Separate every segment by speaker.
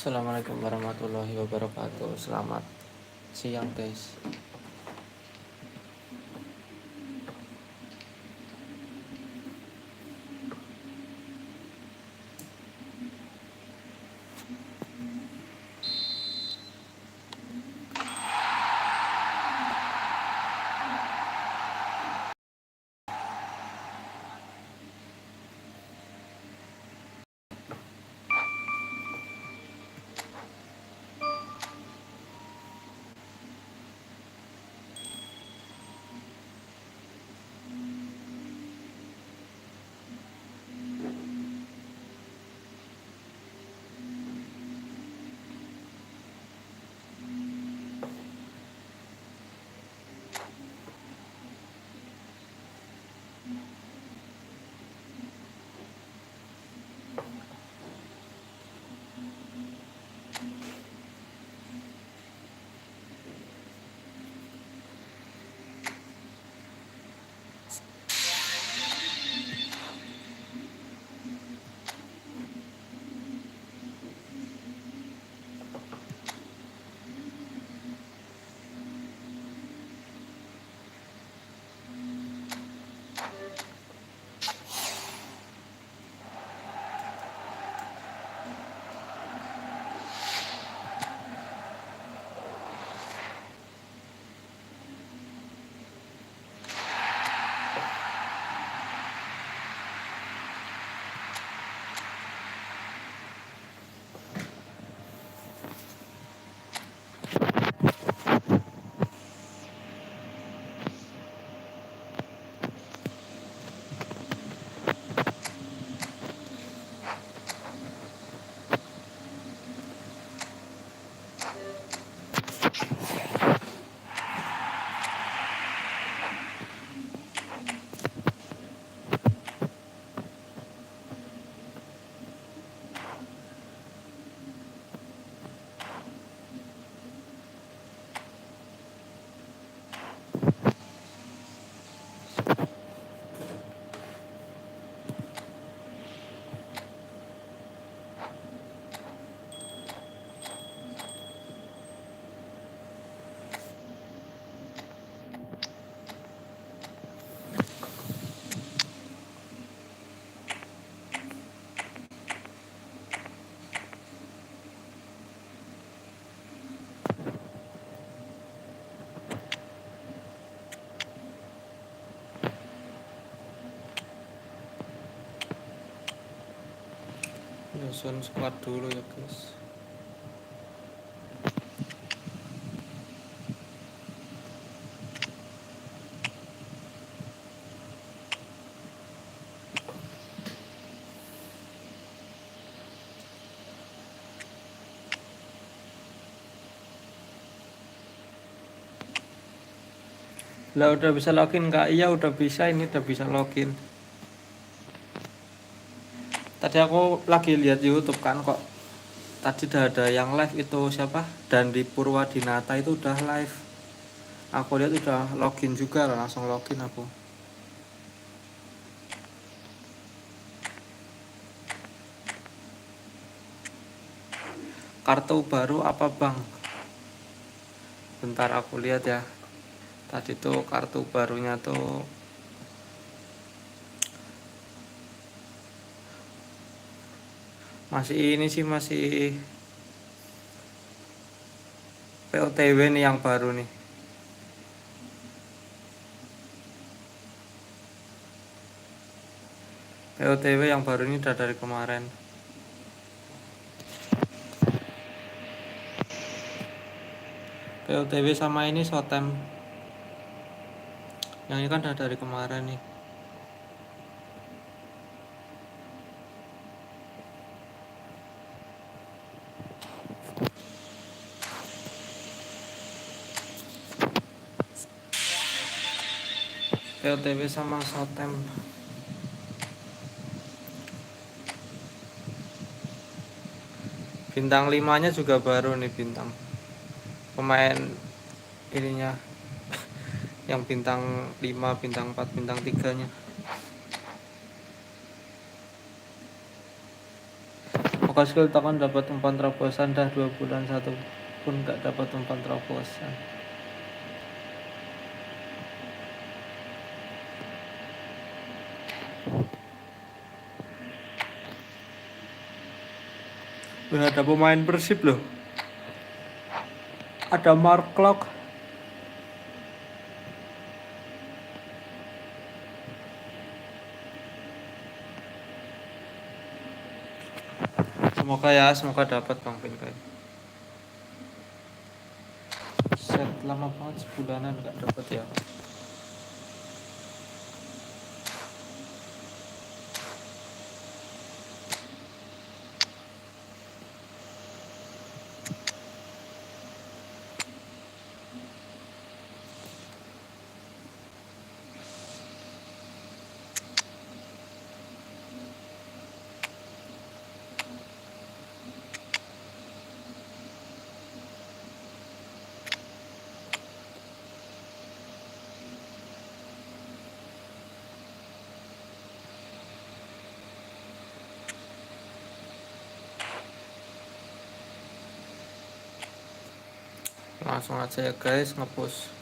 Speaker 1: Assalamualaikum warahmatullahi wabarakatuh. Selamat siang guys. Nyusun squad dulu ya guys. Lah udah bisa login Kak? Iya udah bisa, ini udah bisa login. Tadi aku lagi lihat YouTube kan kok. Tadi udah ada yang live itu siapa? Dan di Purwadinata itu udah live. Aku lihat udah login juga, langsung login aku. Kartu baru apa bang? Bentar aku lihat ya. Tadi tuh kartu barunya tuh masih ini sih, masih POTW nih yang baru nih. POTW yang baru ini udah dari kemarin. POTW sama ini Sotem. Yang ini kan udah dari kemarin nih. POTW sama Sotem. Bintang 5 nya juga baru nih, bintang pemain ininya yang bintang 5, bintang 4, bintang 3 nya. Pokok skill takon dapat umpan terobosan dah 2 bulan satu pun gak dapat umpan terobosan. Ada pemain Persib loh. Ada Mark Klok. Semoga dapat Bang Pinkai. Set lama banget sebulanan gak dapat ya. Langsung aja ya guys, ngepush.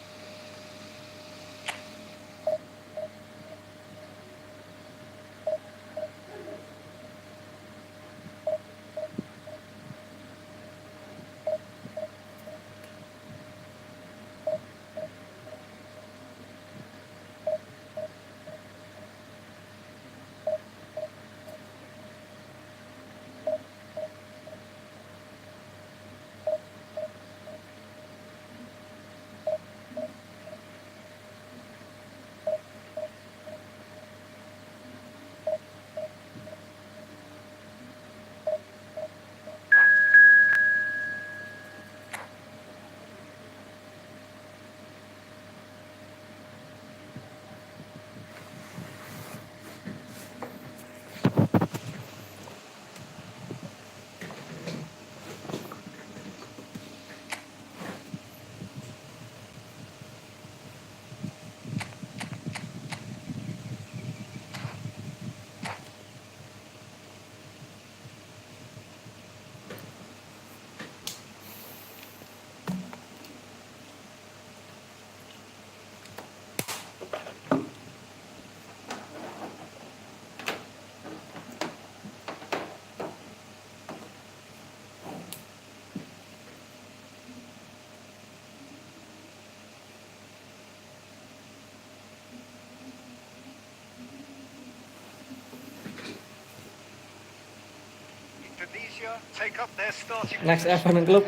Speaker 1: Next event klub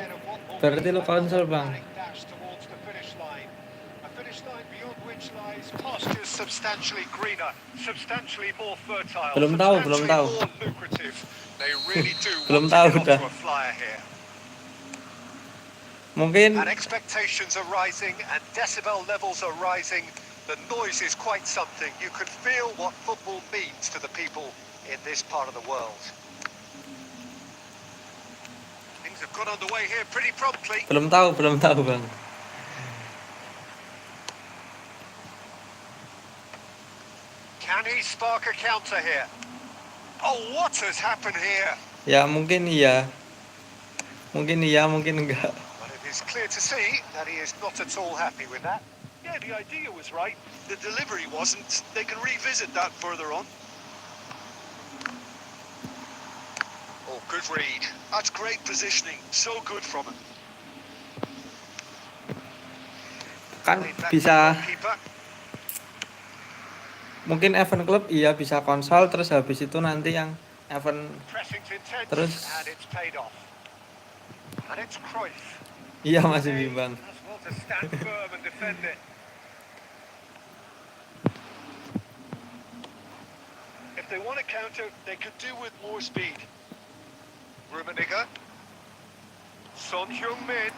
Speaker 1: berarti lu konsol Bang. Belum tahu belum tahu dah. Mungkin
Speaker 2: expectations are rising and decibel levels are rising. The noise is quite something. You can feel what football means to the people in this part of the world. Things have got underway here pretty promptly.
Speaker 1: Belum tahu Bang.
Speaker 2: Can he spark a counter here? Oh, what has happened here?
Speaker 1: Ya mungkin iya. Mungkin enggak.
Speaker 2: But it is clear to see that he is not at all happy with that. Yeah, the idea was right. The delivery wasn't. They can revisit that further on. Oh, good read. That's great positioning. So good from him.
Speaker 1: Kan bisa mungkin event klub iya bisa konsol, terus habis itu nanti yang event terus iya masih bimbang.
Speaker 2: If they want to counter, they could do with more speed. Rummenigge, Son Heung-min.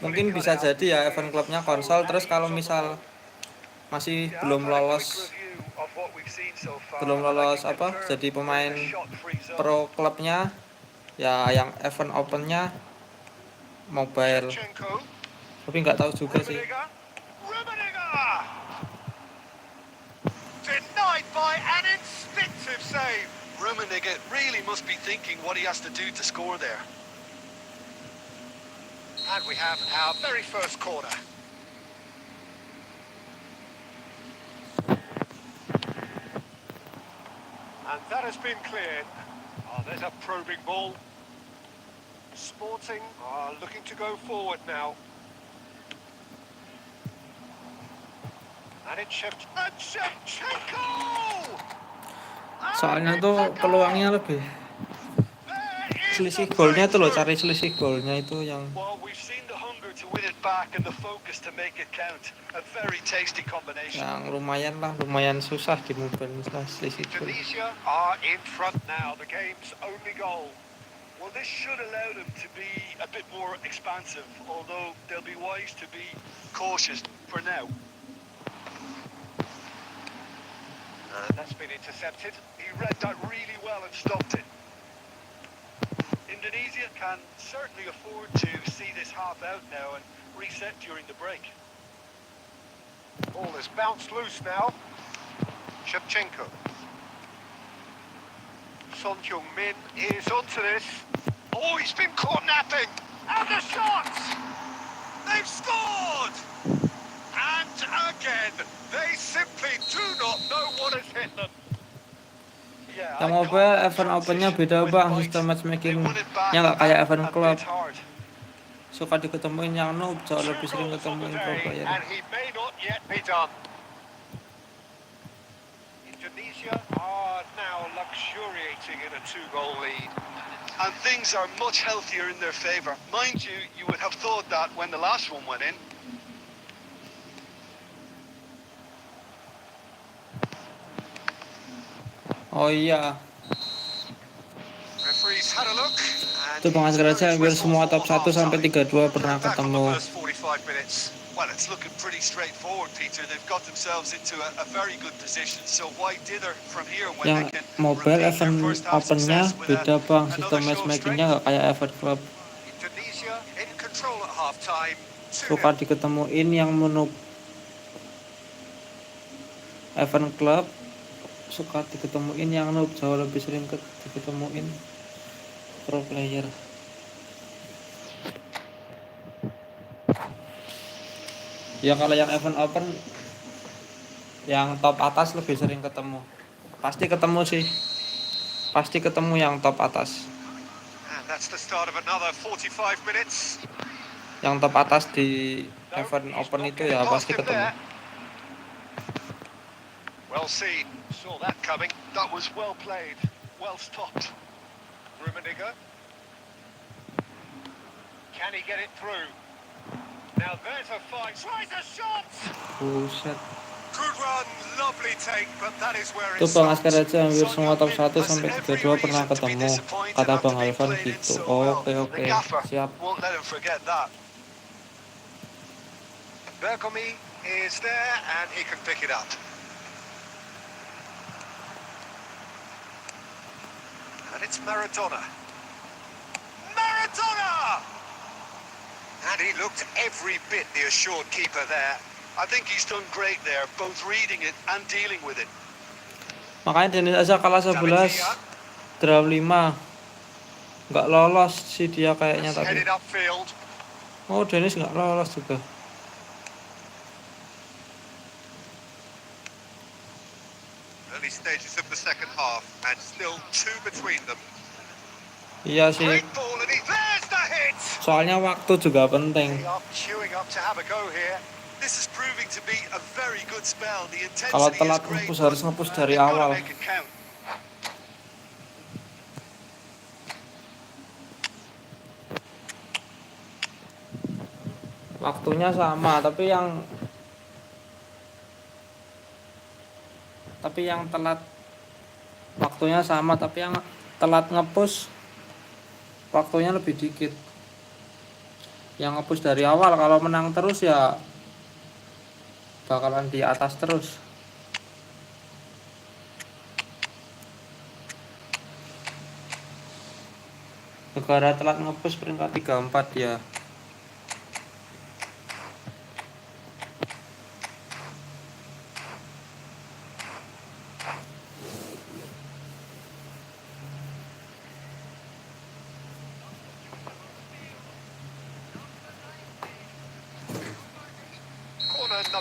Speaker 1: Mungkin bisa jadi ya event klubnya konsol, terus kalau misal masih belum lolos apa jadi pemain pro klubnya ya yang event opennya mobile, tapi nggak tahu juga sih.
Speaker 2: Denied by an instinctive Impressive save. Rummenigge really must be thinking what he has to do to score there. And we have our very first corner. And that has been cleared. Oh, there's a probing ball. Sporting are looking to go forward now. And it's Shevchenko!
Speaker 1: Soalnya tuh peluangnya lebih selisih golnya tuh loh, cari selisih golnya itu yang
Speaker 2: Well, we've seen the hunger to win it back and the focus to make it count. A very tasty combination.
Speaker 1: yang lumayan susah di mobile selisih gol.
Speaker 2: Indonesia are in front now, the game's only goal. Well, this should allow them to be a bit more expansive, although they'll be wise to be cautious for now. That's been intercepted. He read that really well and stopped it. Indonesia can certainly afford to see this half out now and reset during the break. Ball is bounced loose now. Shevchenko. Son Heung-min is onto this. Oh, he's been caught napping. And the shot! They've scored! And again, they simply do not know what has hit them.
Speaker 1: Yang mobile event opennya beda bang, sistem matchmakingnya nggak kayak event club. Suka diketemuin yang noob, jauh lebih sering ketemuin pro player.
Speaker 2: Indonesia are now luxuriating in a 2-goal lead. And things are much healthier in their favour. Mind you, you would have thought that when the last one went in.
Speaker 1: Oh iya.
Speaker 2: Referees had a look.
Speaker 1: Itu pengas aja hampir semua top 1 sampai 32 pernah ketemu.
Speaker 2: Well, it's looking pretty straightforward, Peter. They've got themselves into a very good position. So why dither from here when
Speaker 1: Yang
Speaker 2: they can
Speaker 1: mobile
Speaker 2: repeat their
Speaker 1: event
Speaker 2: first half
Speaker 1: opennya
Speaker 2: success with
Speaker 1: beda bang, sistem
Speaker 2: another show of
Speaker 1: matchmakingnya
Speaker 2: strength?
Speaker 1: nggak kayak event club.
Speaker 2: Indonesia in control at half time.
Speaker 1: Suka diketemuin yang noob. Event club suka diketemuin yang noob, jauh lebih sering diketemuin pro player. Ya kalau yang event open yang top atas lebih sering ketemu. Pasti ketemu sih. Pasti ketemu yang top atas.
Speaker 2: And that's the start of another 45 minutes.
Speaker 1: Yang top atas di event open itu ya pasti ketemu.
Speaker 2: Well seen. Saw that coming. That was well played. Well stopped. Rummenigge. Can he get it through? Now there's a fight. Tries a shot.
Speaker 1: Buset.
Speaker 2: Good run, lovely take, but that is where
Speaker 1: Itu Bang Askar aja hampir semua top 1 sampai 32 pernah ketemu. Kata Bang Alvan gitu. Oke. Siap.
Speaker 2: Won't let him forget that. Bergomi is there and he can pick it up. And it's Maradona. And he looked every bit the assured keeper there. I think he's done great there, both reading it and dealing with it.
Speaker 1: Makanya Dennis aja kalah 11, draw 5. Nggak lolos sih dia kayaknya tadi. Oh, Dennis nggak lolos juga.
Speaker 2: Early stages of the second half and still 2 between them.
Speaker 1: Iya sih. Soalnya waktu juga penting. Kalau telat ngepus harus ngepus dari awal. Waktunya sama, tapi yang telat waktunya sama, tapi yang telat ngepus waktunya lebih dikit. Yang ngepus dari awal kalau menang terus ya bakalan di atas terus. Negara telat ngepus peringkat 34 ya.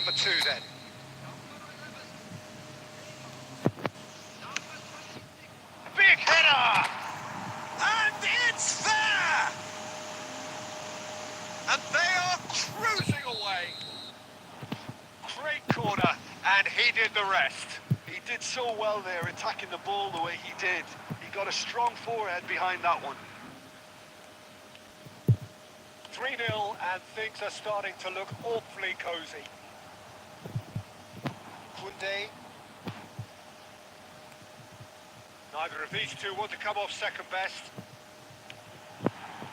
Speaker 2: number 2 then. Big header! And it's there! And they are cruising away. Great corner, and he did the rest. He did so well there, attacking the ball the way he did. He got a strong forehead behind that one. 3-0, and things are starting to look awfully cosy. Kunde. Neither of these two want to come off second best.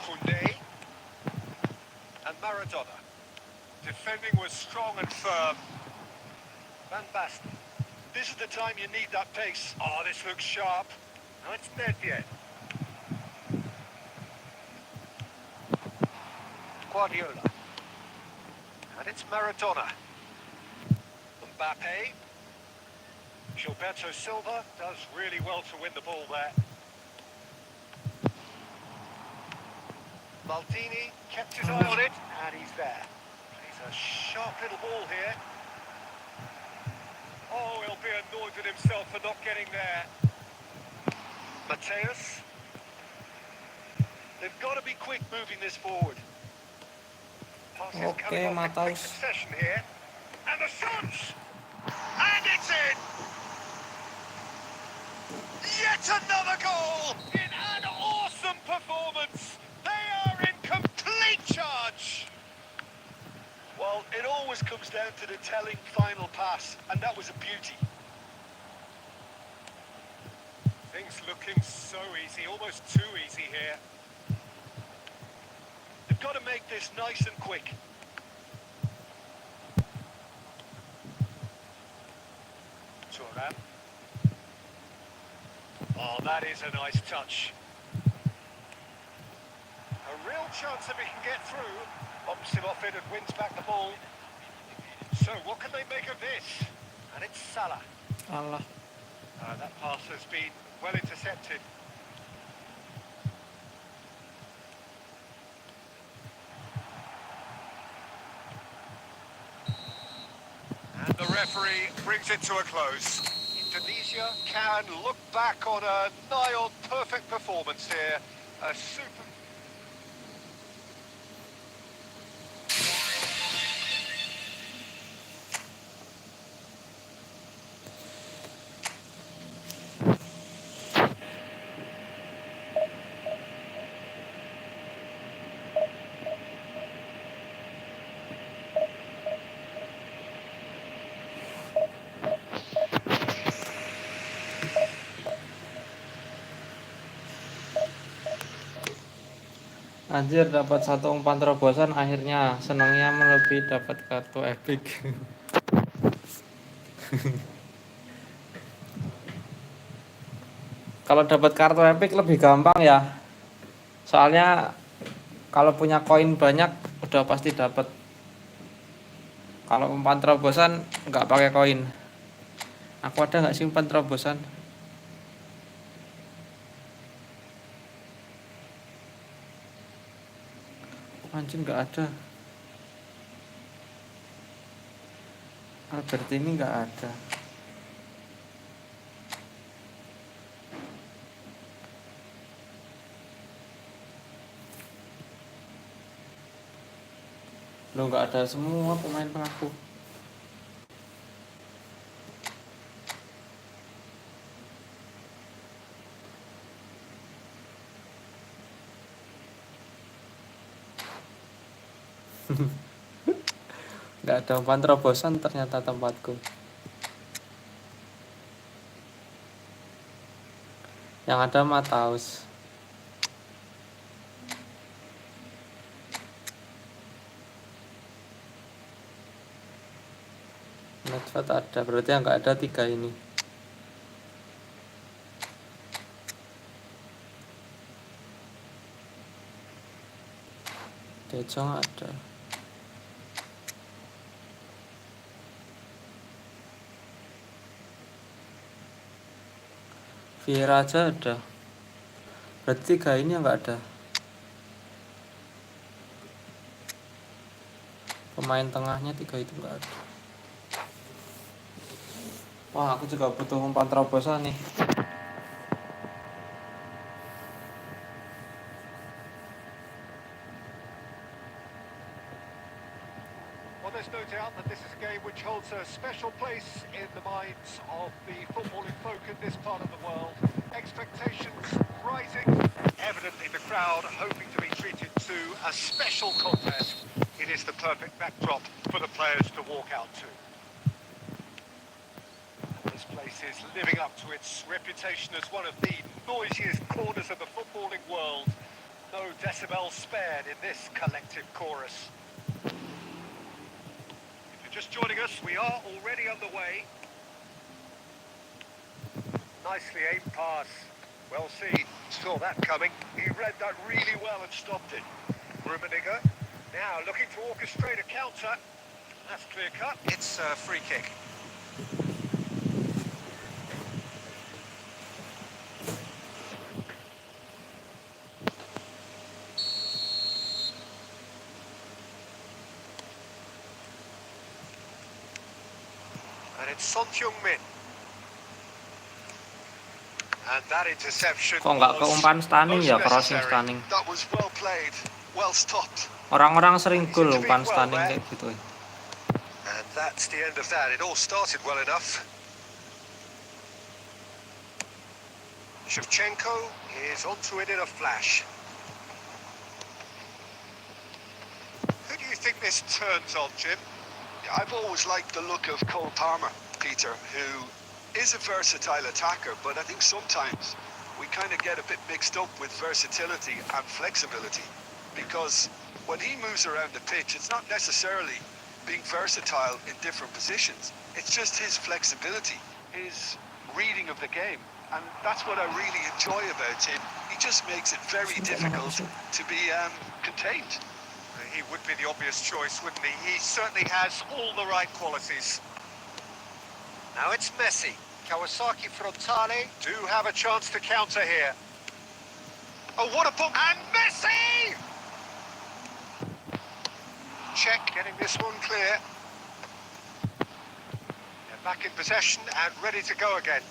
Speaker 2: Kunde. And Maradona. Defending was strong and firm. Van Basten. This is the time you need that pace. Oh, this looks sharp. No, it's Nedved. Guardiola. And it's Maradona. Mbappe. Gilberto Silva does really well to win the ball there. Maldini kept his eye on it, and he's there. Plays a sharp little ball here. Oh, he'll be annoyed with himself for not getting there. Mateus. They've got to be quick moving this forward. Passes
Speaker 1: Oke,
Speaker 2: coming off in quick
Speaker 1: Mateus.
Speaker 2: succession here. And the shots! And it's in! Yet another goal in an awesome performance. They are in complete charge. Well, it always comes down to the telling final pass, and that was a beauty. Things looking so easy, almost too easy here. They've got to make this nice and quick. Turan. Oh, that is a nice touch. A real chance if he can get through. Bumps him off it and wins back the ball. So, what can they make of this? And it's Salah.
Speaker 1: Allah.
Speaker 2: That pass has been well intercepted. And the referee brings it to a close. Indonesia can look back on a nigh-on perfect performance here. A super...
Speaker 1: Anjir, dapat satu umpan terobosan, akhirnya senangnya melebihi dapat kartu epic. Kalau dapat kartu epic lebih gampang ya. Soalnya kalau punya koin banyak udah pasti dapat. Kalau umpan terobosan nggak pakai koin. Aku ada nggak sih umpan terobosan? Anjing, nggak ada. Albert ini nggak ada. Lo nggak ada semua pemain pelaku. Nggak ada umpan terobosan ternyata tempatku. Yang ada Mataus. Netfat ada, berarti yang nggak ada 3 ini. Dejong ada. Vieira aja ada. Berarti 3 ini yang nggak ada. Pemain tengahnya 3 itu nggak ada. Wah, aku juga butuh umpan terobosan nih.
Speaker 2: Well, there's no doubt that this is a game which holds a special place in the minds of the footballing folk in this part of the world. Expectations rising. Evidently the crowd hoping to be treated to a special contest. It is the perfect backdrop for the players to walk out to. This place is living up to its reputation as one of the noisiest corners of the footballing world. No decibels spared in this collective chorus. If you're just joining us, we are already underway. Nicely aimed pass. Well seen. Saw that coming. He read that really well and stopped it. Rummenigge now looking to orchestrate a counter. That's clear cut. It's a free kick. And it's Son Heung-min. And that interception
Speaker 1: Kok nggak ke umpan stunning ya, crossing stunning.
Speaker 2: That was well played, well stopped.
Speaker 1: Orang-orang sering gol umpan stunning kayak gitu.
Speaker 2: And that's the end of that. It all started well enough. Shevchenko is onto it in a flash. Who do you think this turns on, Jim?
Speaker 3: I've always liked the look of Cole Palmer, Peter, who is a versatile attacker, but I think sometimes we kind of get a bit mixed up with versatility and flexibility, because when he moves around the pitch, it's not necessarily being versatile in different positions. It's just his flexibility, his reading of the game, and that's what I really enjoy about him. He just makes it very difficult to be contained.
Speaker 2: He would be the obvious choice, wouldn't he? He certainly has all the right qualities. Now it's Messi. Kawasaki Frontale do have a chance to counter here. Oh, what a bump! And Messi! Czech getting this one clear. They're back in possession and ready to go again.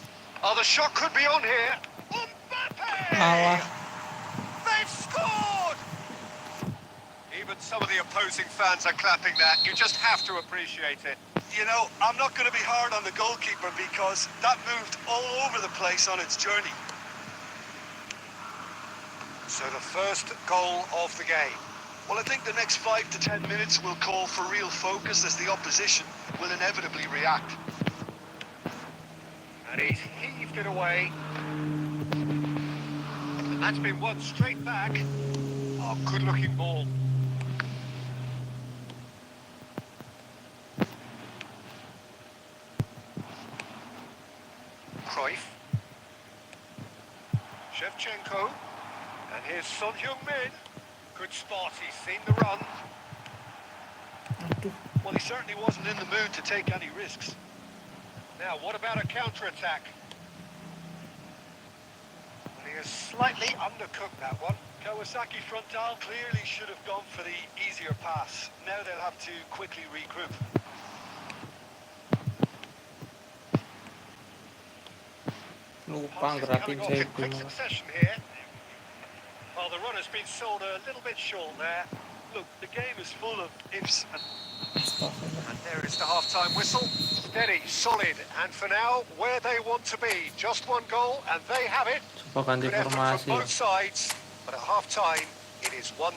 Speaker 2: Oh, the shot could be on here. Mbappe! They've scored! Even some of the opposing fans are clapping that. You just have to appreciate it.
Speaker 3: You know, I'm not going to be hard on the goalkeeper because that moved all over the place on its journey.
Speaker 2: So the first goal of the game.
Speaker 3: Well, I think the next 5 to 10 minutes will call for real focus as the opposition will inevitably react.
Speaker 2: And he's heaved it away. And that's been won straight back. Oh, good-looking ball. Cruyff. Shevchenko. And here's Son Heung-min. Good spot, he's seen the run.
Speaker 3: Well, he certainly wasn't in the mood to take any risks.
Speaker 2: Now, what about a counter-attack? Well, he has slightly undercooked that one.
Speaker 3: Kawasaki Frontale clearly should have gone for the easier pass. Now they'll have to quickly regroup.
Speaker 1: Lupa gerakin saya dulu.
Speaker 2: Well, the run has been sold a little bit short there.
Speaker 3: Look, the game is full of ifs and...
Speaker 2: And there is the half-time whistle. Steady, solid, and for now, where they want to be. Just one goal, and they have it. Good effort from both sides, but at half-time, it is 1-0.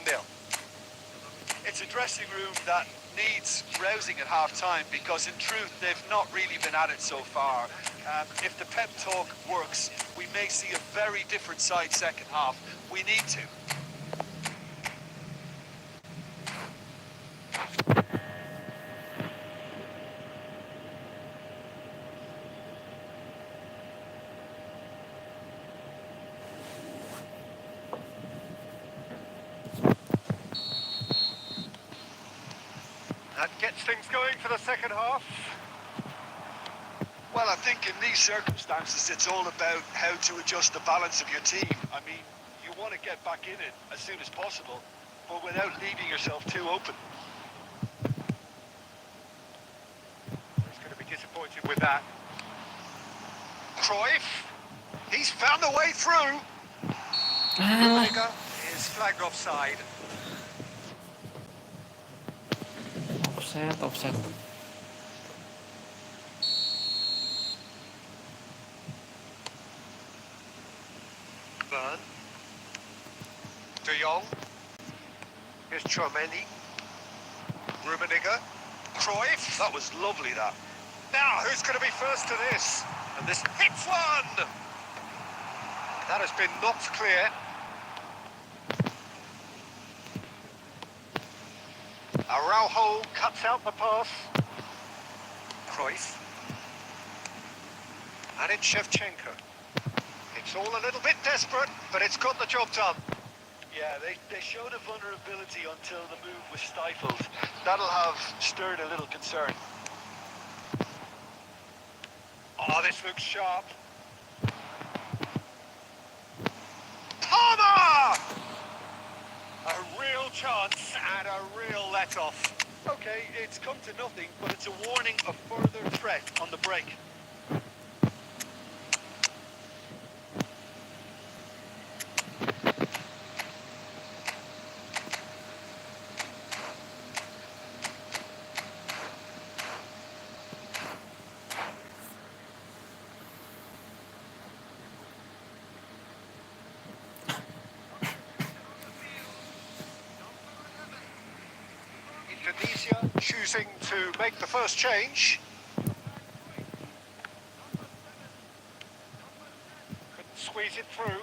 Speaker 3: It's a dressing room that needs rousing at half-time because, in truth, they've not really been at it so far. If the pep talk works, we may see a very different side second half. We need to.
Speaker 2: That gets things going for the second half.
Speaker 3: Well, I think in these circumstances, it's all about how to adjust the balance of your team. I mean, you want to get back in it as soon as possible, but without leaving yourself too open.
Speaker 2: He's going to be disappointed with that. Cruyff. He's found a way through.
Speaker 1: Alah,
Speaker 2: Rummenigge is flagged offside.
Speaker 1: offset.
Speaker 2: Burn. De Jong. Here's Chouameni. Rummenigge. Cruyff.
Speaker 3: That was lovely, that.
Speaker 2: Now, who's going to be first to this? And this hits one! That has been knocked clear. Araujo cuts out the pass. Cruyff. And it's Shevchenko. It's all a little bit desperate, but it's got the job done.
Speaker 3: Yeah, they showed a vulnerability until the move was stifled. That'll have stirred a little concern.
Speaker 2: Oh, this looks sharp. Palmer! A real chance and a real let-off.
Speaker 3: Okay, it's come to nothing, but it's a warning of further threat on the break.
Speaker 2: Indonesia choosing to make the first change. Couldn't squeeze it through.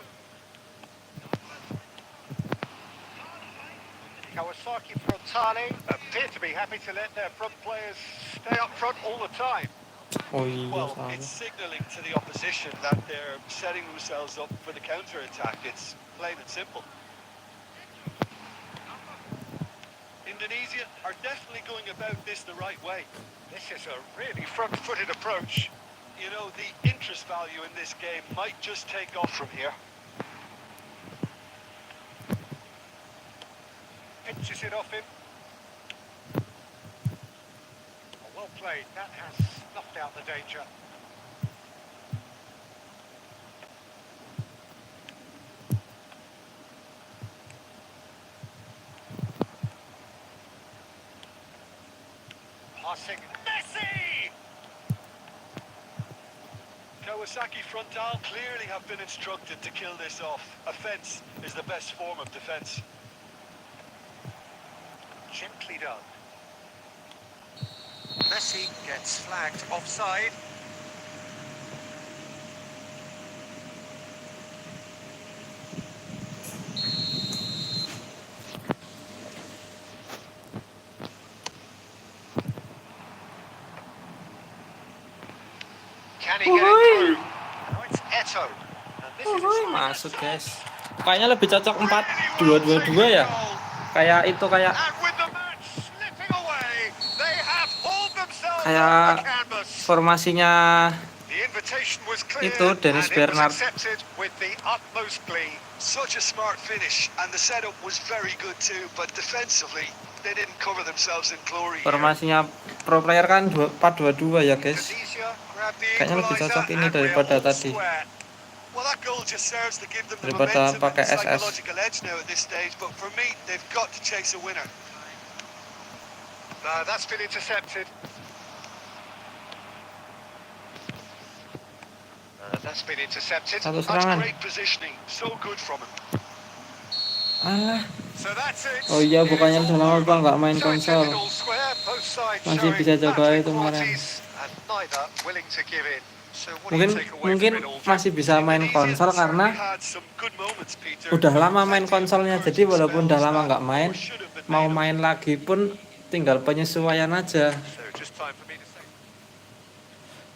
Speaker 2: Kawasaki Frontale appear to be happy to let their front players stay up front all the time.
Speaker 1: Oh iya,
Speaker 3: Well,
Speaker 1: salah.
Speaker 3: it's signalling to the opposition that they're setting themselves up for the counter-attack. It's plain and simple. Indonesia are definitely going about this the right way.
Speaker 2: This is a really front-footed approach.
Speaker 3: You know, the interest value in this game might just take off from here.
Speaker 2: Pinches it off him. Oh, well played. That has snuffed out the danger. Passing. Messi!
Speaker 3: Kawasaki Frontal clearly have been instructed to kill this off. Offence is the best form of defence.
Speaker 2: Gently done. Messi gets flagged offside. Can he get it through? Now it's Eto. And this is his
Speaker 1: Masuk guys. Kayaknya lebih cocok 4-2-2-2 ya. Kayak itu kayak
Speaker 2: And with the match slipping away, they have hauled themselves
Speaker 1: kayak
Speaker 2: off the canvas.
Speaker 1: formasinya
Speaker 2: The invitation was clear
Speaker 1: itu Dennis
Speaker 2: and it was
Speaker 1: Bernard.
Speaker 2: accepted with the utmost glee.
Speaker 3: Such a smart finish, and the setup was very good too, but defensively, they didn't cover themselves in glory here.
Speaker 1: Formasinya pro player kan 4-2-2 ya guys.
Speaker 2: Indonesia grabbed the
Speaker 1: Kayaknya lebih
Speaker 2: equalizer
Speaker 1: cocok ini
Speaker 2: and
Speaker 1: daripada
Speaker 2: we're all
Speaker 1: tadi.
Speaker 2: square.
Speaker 3: Well, that goal just serves to give them the
Speaker 1: Daripada
Speaker 3: momentum and
Speaker 1: pakai
Speaker 3: the
Speaker 1: SS.
Speaker 3: psychological edge now at this stage, but for me, they've got to chase a winner.
Speaker 2: No, that's been intercepted. That's been intercepted.
Speaker 1: Satu
Speaker 3: That's
Speaker 1: serangan.
Speaker 3: great positioning, so good from him.
Speaker 1: Alah.
Speaker 2: So that's it.
Speaker 1: Oh iya, bukannya
Speaker 2: It's
Speaker 1: udah
Speaker 2: all
Speaker 1: lama bang
Speaker 2: over.
Speaker 1: nggak main
Speaker 2: So it's
Speaker 1: konsol.
Speaker 2: ended all square, both sides
Speaker 1: Masih
Speaker 2: showing
Speaker 1: bisa coba
Speaker 2: battling
Speaker 1: itu kemarin.
Speaker 2: qualities and neither willing to give in. So what do
Speaker 1: Mungkin
Speaker 2: you take away
Speaker 1: mungkin
Speaker 2: from it all?
Speaker 1: masih bisa main konsol karena
Speaker 3: Had some good moments, Peter.
Speaker 1: udah lama main konsolnya. Jadi walaupun udah lama nggak main, mau main lagi pun tinggal penyesuaian aja.
Speaker 2: So just time for me to say.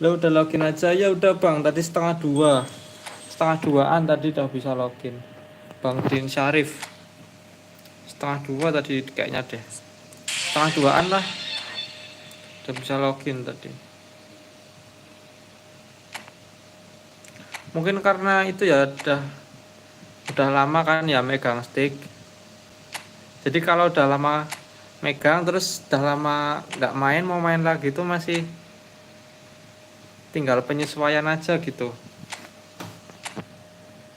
Speaker 1: Lo udah login aja ya udah bang. Tadi 1:30an tadi udah bisa login. Bang Din Syarif 1:30 tadi kayaknya deh. 1:30an lah. Udah bisa login tadi. Mungkin karena itu ya udah lama kan ya megang stick. Jadi kalau udah lama megang terus udah lama nggak main mau main lagi itu masih tinggal penyesuaian aja gitu.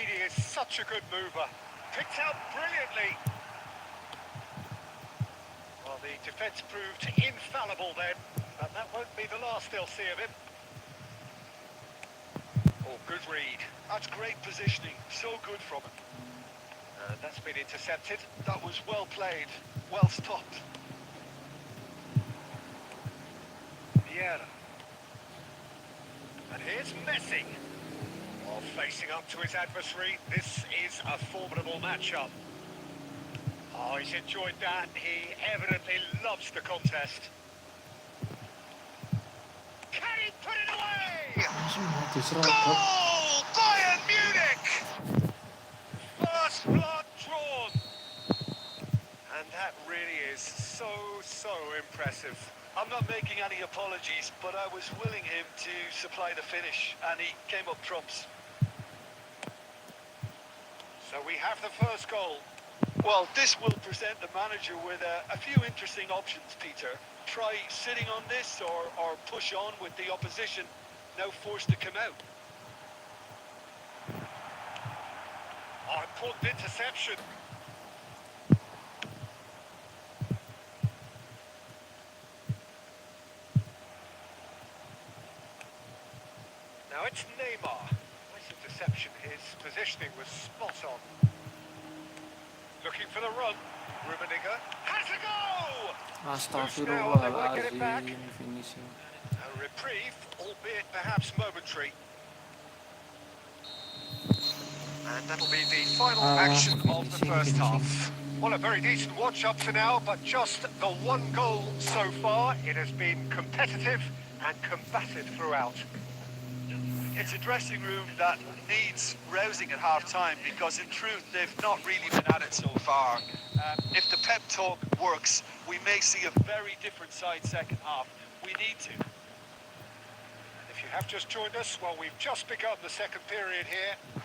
Speaker 2: Greedy is such a good mover. Picked out brilliantly. Well, the defence proved infallible then, but that won't be the last they'll see of him. Oh, good read.
Speaker 3: That's great positioning. So good from him.
Speaker 2: And that's been intercepted.
Speaker 3: That was well played. Well stopped.
Speaker 2: Vieira. And here's Messi. While facing up to his adversary, this is a formidable matchup. Oh, he's enjoyed that. He evidently loves the contest. Can he put it away? Goal! Bayern Munich! First blood drawn. And that really is so impressive.
Speaker 3: I'm not making any apologies, but I was willing him to supply the finish, and he came up trumps.
Speaker 2: So we have the first goal.
Speaker 3: Well, this will present the manager with a few interesting options, Peter. Try sitting on this or push on with the opposition, now forced to come out.
Speaker 2: Oh, important interception. Now it's Neymar. Nice interception. His positioning was spot on. Looking for the run. Rummenigge has a go!
Speaker 1: Astagfirullahaladzim, finishing.
Speaker 2: A reprieve, albeit perhaps momentary. And that'll be the final action of the first half. Well, a very decent watch up to now, but just the one goal so far. It has been competitive and combated throughout.
Speaker 3: It's a dressing room that needs rousing at half-time because, in truth, they've not really been at it so far. If the pep talk works, we may see a very different side second half. We need to.
Speaker 2: If you have just joined us, well, we've just begun the second period here.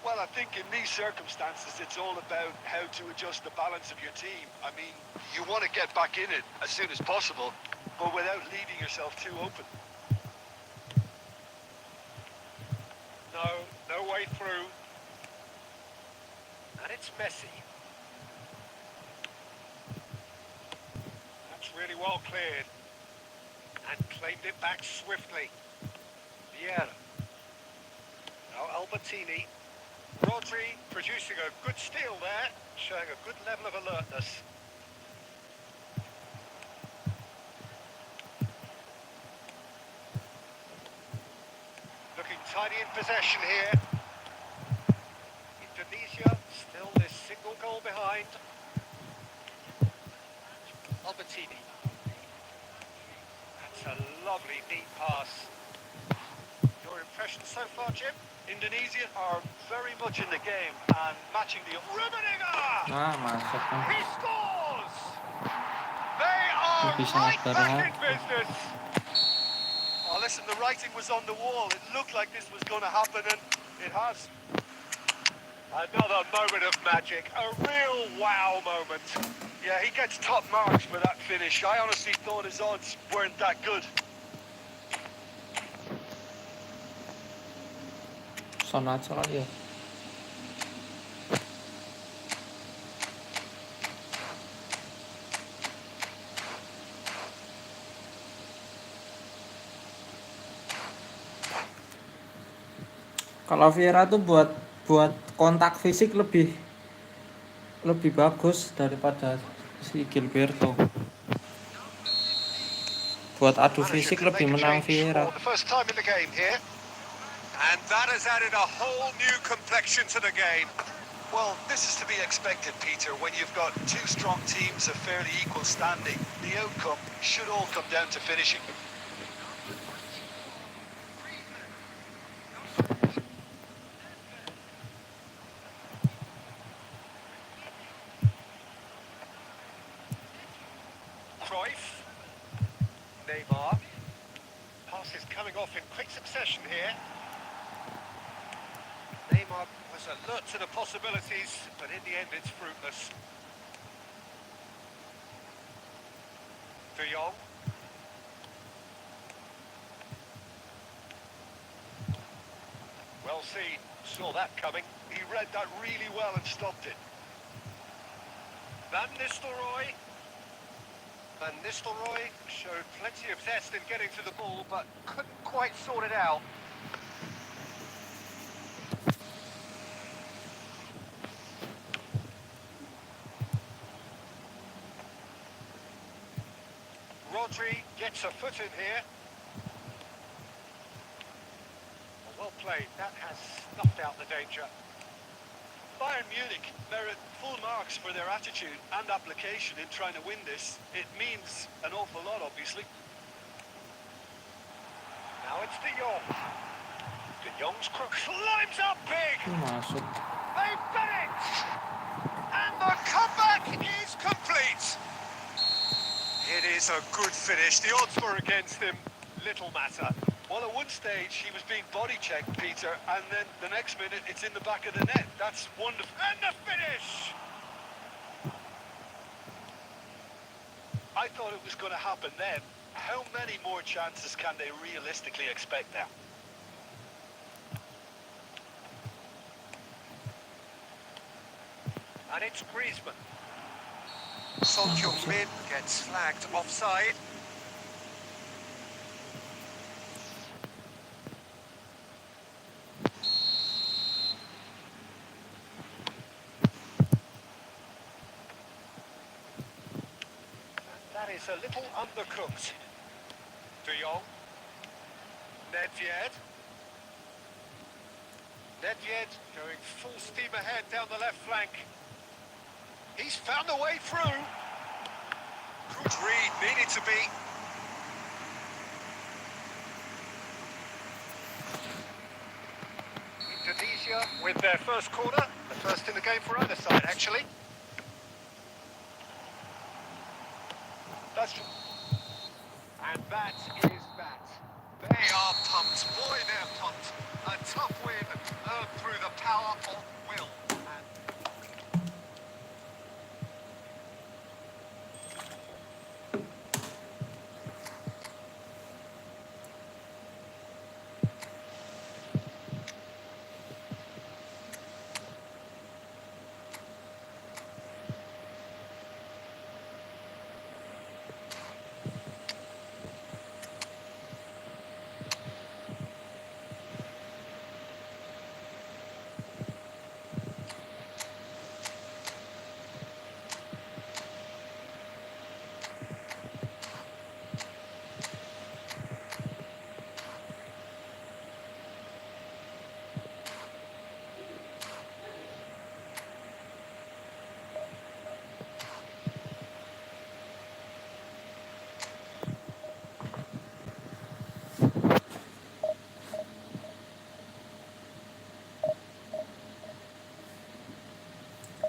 Speaker 3: Well, I think in these circumstances, it's all about how to adjust the balance of your team. I mean, you want to get back in it as soon as possible, but without leaving yourself too open.
Speaker 2: No way through. And it's Messi. That's really well cleared. And claimed it back swiftly. Vieira. Now Albertini. Rodri producing a good steal there, showing a good level of alertness. Looking tidy in possession here. Indonesia still this single goal behind. Albertini. That's a lovely neat pass. Your impression so far, Jim?
Speaker 3: Indonesia are very much in the game and matching the...
Speaker 2: Rummenigge!
Speaker 1: Masuk kan.
Speaker 2: He scores! They are right back in business!
Speaker 3: Oh, listen, the writing was on the wall. It looked like this was going to happen, and it has.
Speaker 2: Another moment of magic, a real wow moment.
Speaker 3: Yeah, he gets top marks for that finish. I honestly thought his odds weren't that good.
Speaker 1: Sana aja kali ya. Kalau Vieira tuh buat kontak fisik lebih bagus daripada si Gilberto. Buat adu fisik lebih menang Vieira.
Speaker 2: The first time in the game here. And that has added a whole new complexion to the game.
Speaker 3: Well, this is to be expected, Peter, when you've got two strong teams of fairly equal standing. The outcome should all come down to finishing.
Speaker 2: Cruyff. Neymar. Passes coming off in quick succession here. Neymar was alert to the possibilities, but in the end it's fruitless. De Jong. Well seen. Saw that coming. He read that really well and stopped it. Van Nistelrooy. Van Nistelrooy showed plenty of zest in getting to the ball, but couldn't quite sort it out. Rodri gets a foot in here. Well played, that has snuffed out the danger. Bayern Munich merit full marks for their attitude and application in trying to win this. It means an awful lot, obviously. Now it's De Jong. De Jong's crook climbs up big.
Speaker 1: Masuk.
Speaker 2: They've done it! And the comeback is complete. It is a good finish. The odds were against him. Little matter. Well, at one stage, he was being body-checked, Peter, and then the next minute, it's in the back of the net. That's wonderful. And the finish! I thought it was going to happen then. How many more chances can they realistically expect now? And it's Griezmann. Son Heung-min gets flagged offside. That is a little undercooked. De Jong. Nedved. Nedved going full steam ahead down the left flank. He's found a way through. Good read, needed to be. Indonesia with their first corner. The first in the game for either side, actually. And that is that. They are pumped. Boy, they're pumped. A tough win earned through the power of will.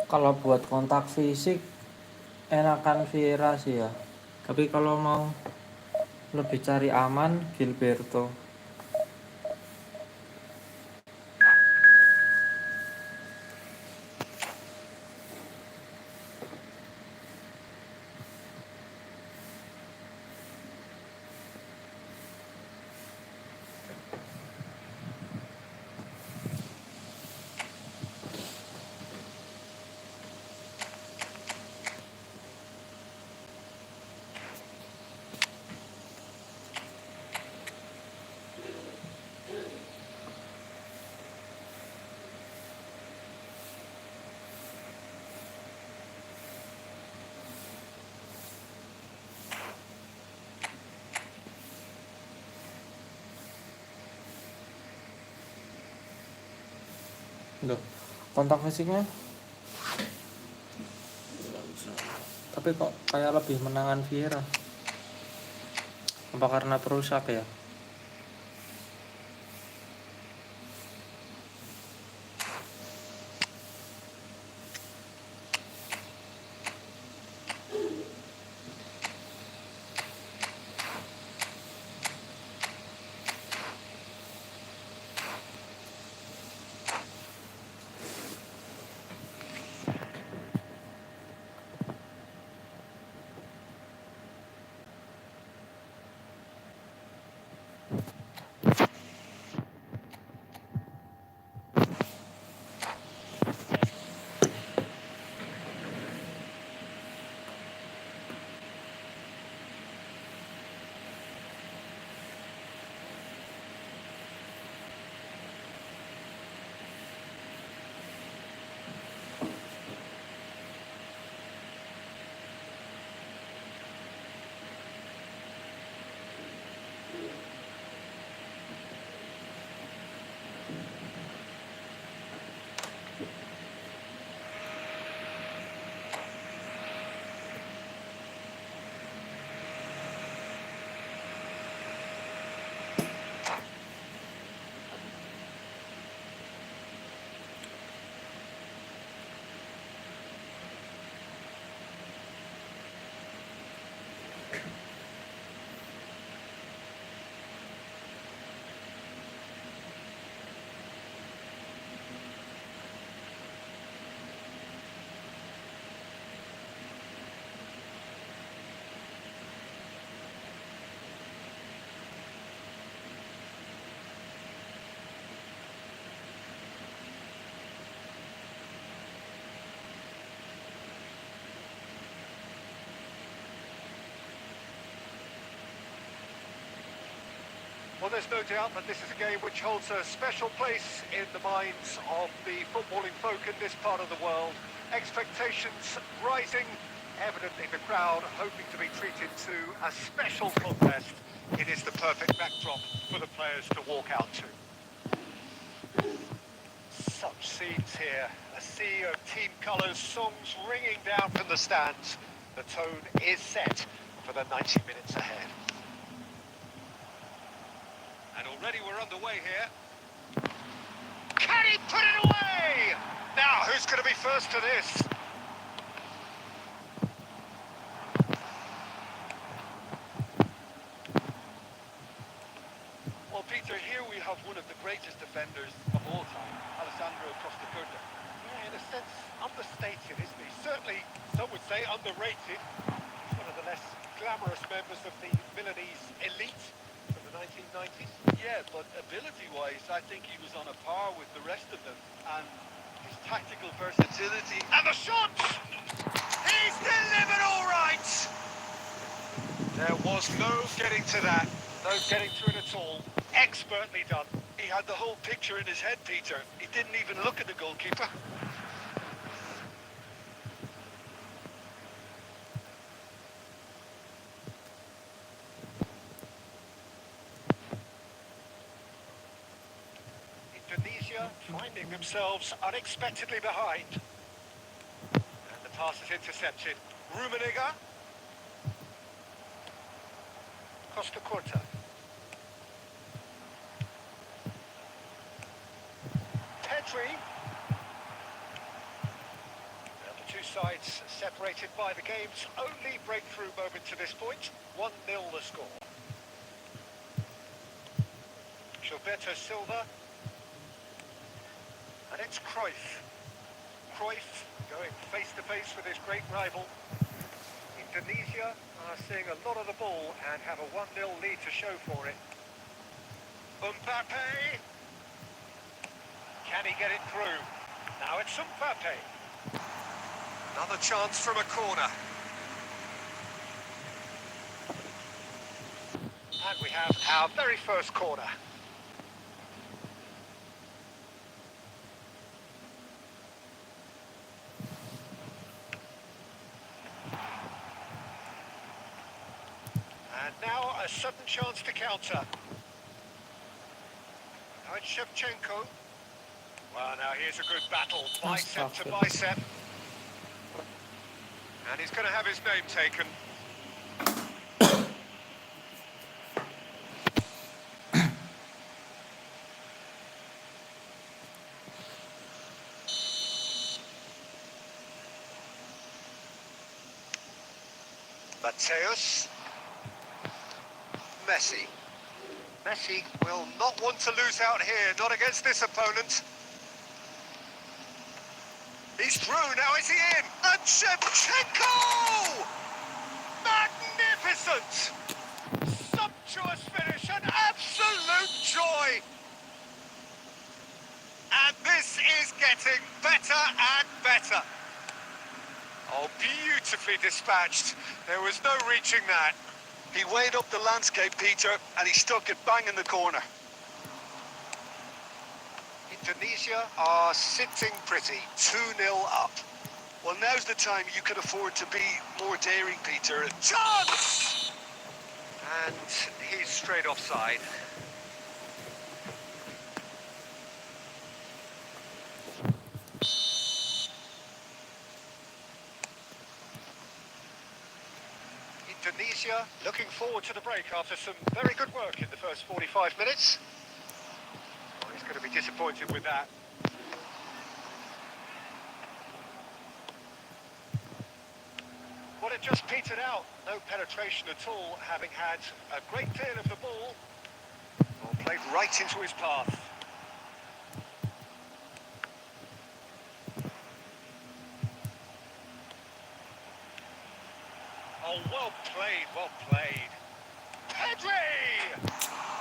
Speaker 1: Kalau buat kontak fisik enakan Vieira sih ya, tapi kalau mau lebih cari aman Gilberto. Loh, kontak fisiknya tapi kok kayak lebih menangan Vieira. Apa karena perusak ya?
Speaker 2: Well, there's no doubt that this is a game which holds a special place in the minds of the footballing folk in this part of the world. Expectations rising, evidently the crowd hoping to be treated to a special contest. It is the perfect backdrop for the players to walk out to. Such scenes here, a sea of team colours, songs ringing down from the stands. The tone is set for the 90 minutes ahead. And already we're underway here. Can he put it away? Now, who's going to be first to this?
Speaker 4: Well, Peter, here we have one of the greatest defenders of all time, Alessandro Costa.
Speaker 2: Yeah, in a sense, understated, isn't he? Certainly, some would say underrated. He's one of the less glamorous members of the Milanese elite from the 1990s.
Speaker 4: Yeah, but ability-wise, I think he was on a par with the rest of them. And his tactical versatility...
Speaker 2: And the shot! He's delivered all right! There was no getting to that. No getting to it at all. Expertly done.
Speaker 4: He had the whole picture in his head, Peter. He didn't even look at the goalkeeper.
Speaker 2: Indonesia finding themselves unexpectedly behind. And the pass is intercepted. Rummenigge. Costa Curta. Pedri. And the two sides separated by the game's only breakthrough moment to this point. 1-0 the score. Gilberto Silva. And it's Cruyff. Cruyff going face to face with his great rival. Indonesia are seeing a lot of the ball and have a 1-0 lead to show for it. Mbappe. Can he get it through? Now it's Mbappe. Another chance from a corner. And we have our very first corner. And now a sudden chance to counter. Now it's Shevchenko. Well, now here's a good battle, bicep to bicep. And he's going to have his name taken. Mateus. Messi. Messi will not want to lose out here, not against this opponent. He's through, now is he in? And Shevchenko! Magnificent! Sumptuous finish, an absolute joy! And this is getting better and better. Oh, beautifully dispatched. There was no reaching that.
Speaker 3: He weighed up the landscape, Peter, and he stuck it bang in the corner.
Speaker 2: Indonesia are sitting pretty, 2-0 up.
Speaker 3: Well, now's the time you could afford to be more daring, Peter.
Speaker 2: Chance! And he's straight offside. Indonesia looking forward to the break after some very good work in the first 45 minutes. Oh, he's going to be disappointed with that. Well, it just petered out. No penetration at all, having had a great deal of the ball. Well, played right into his path. Oh, well played, well played. Pedri!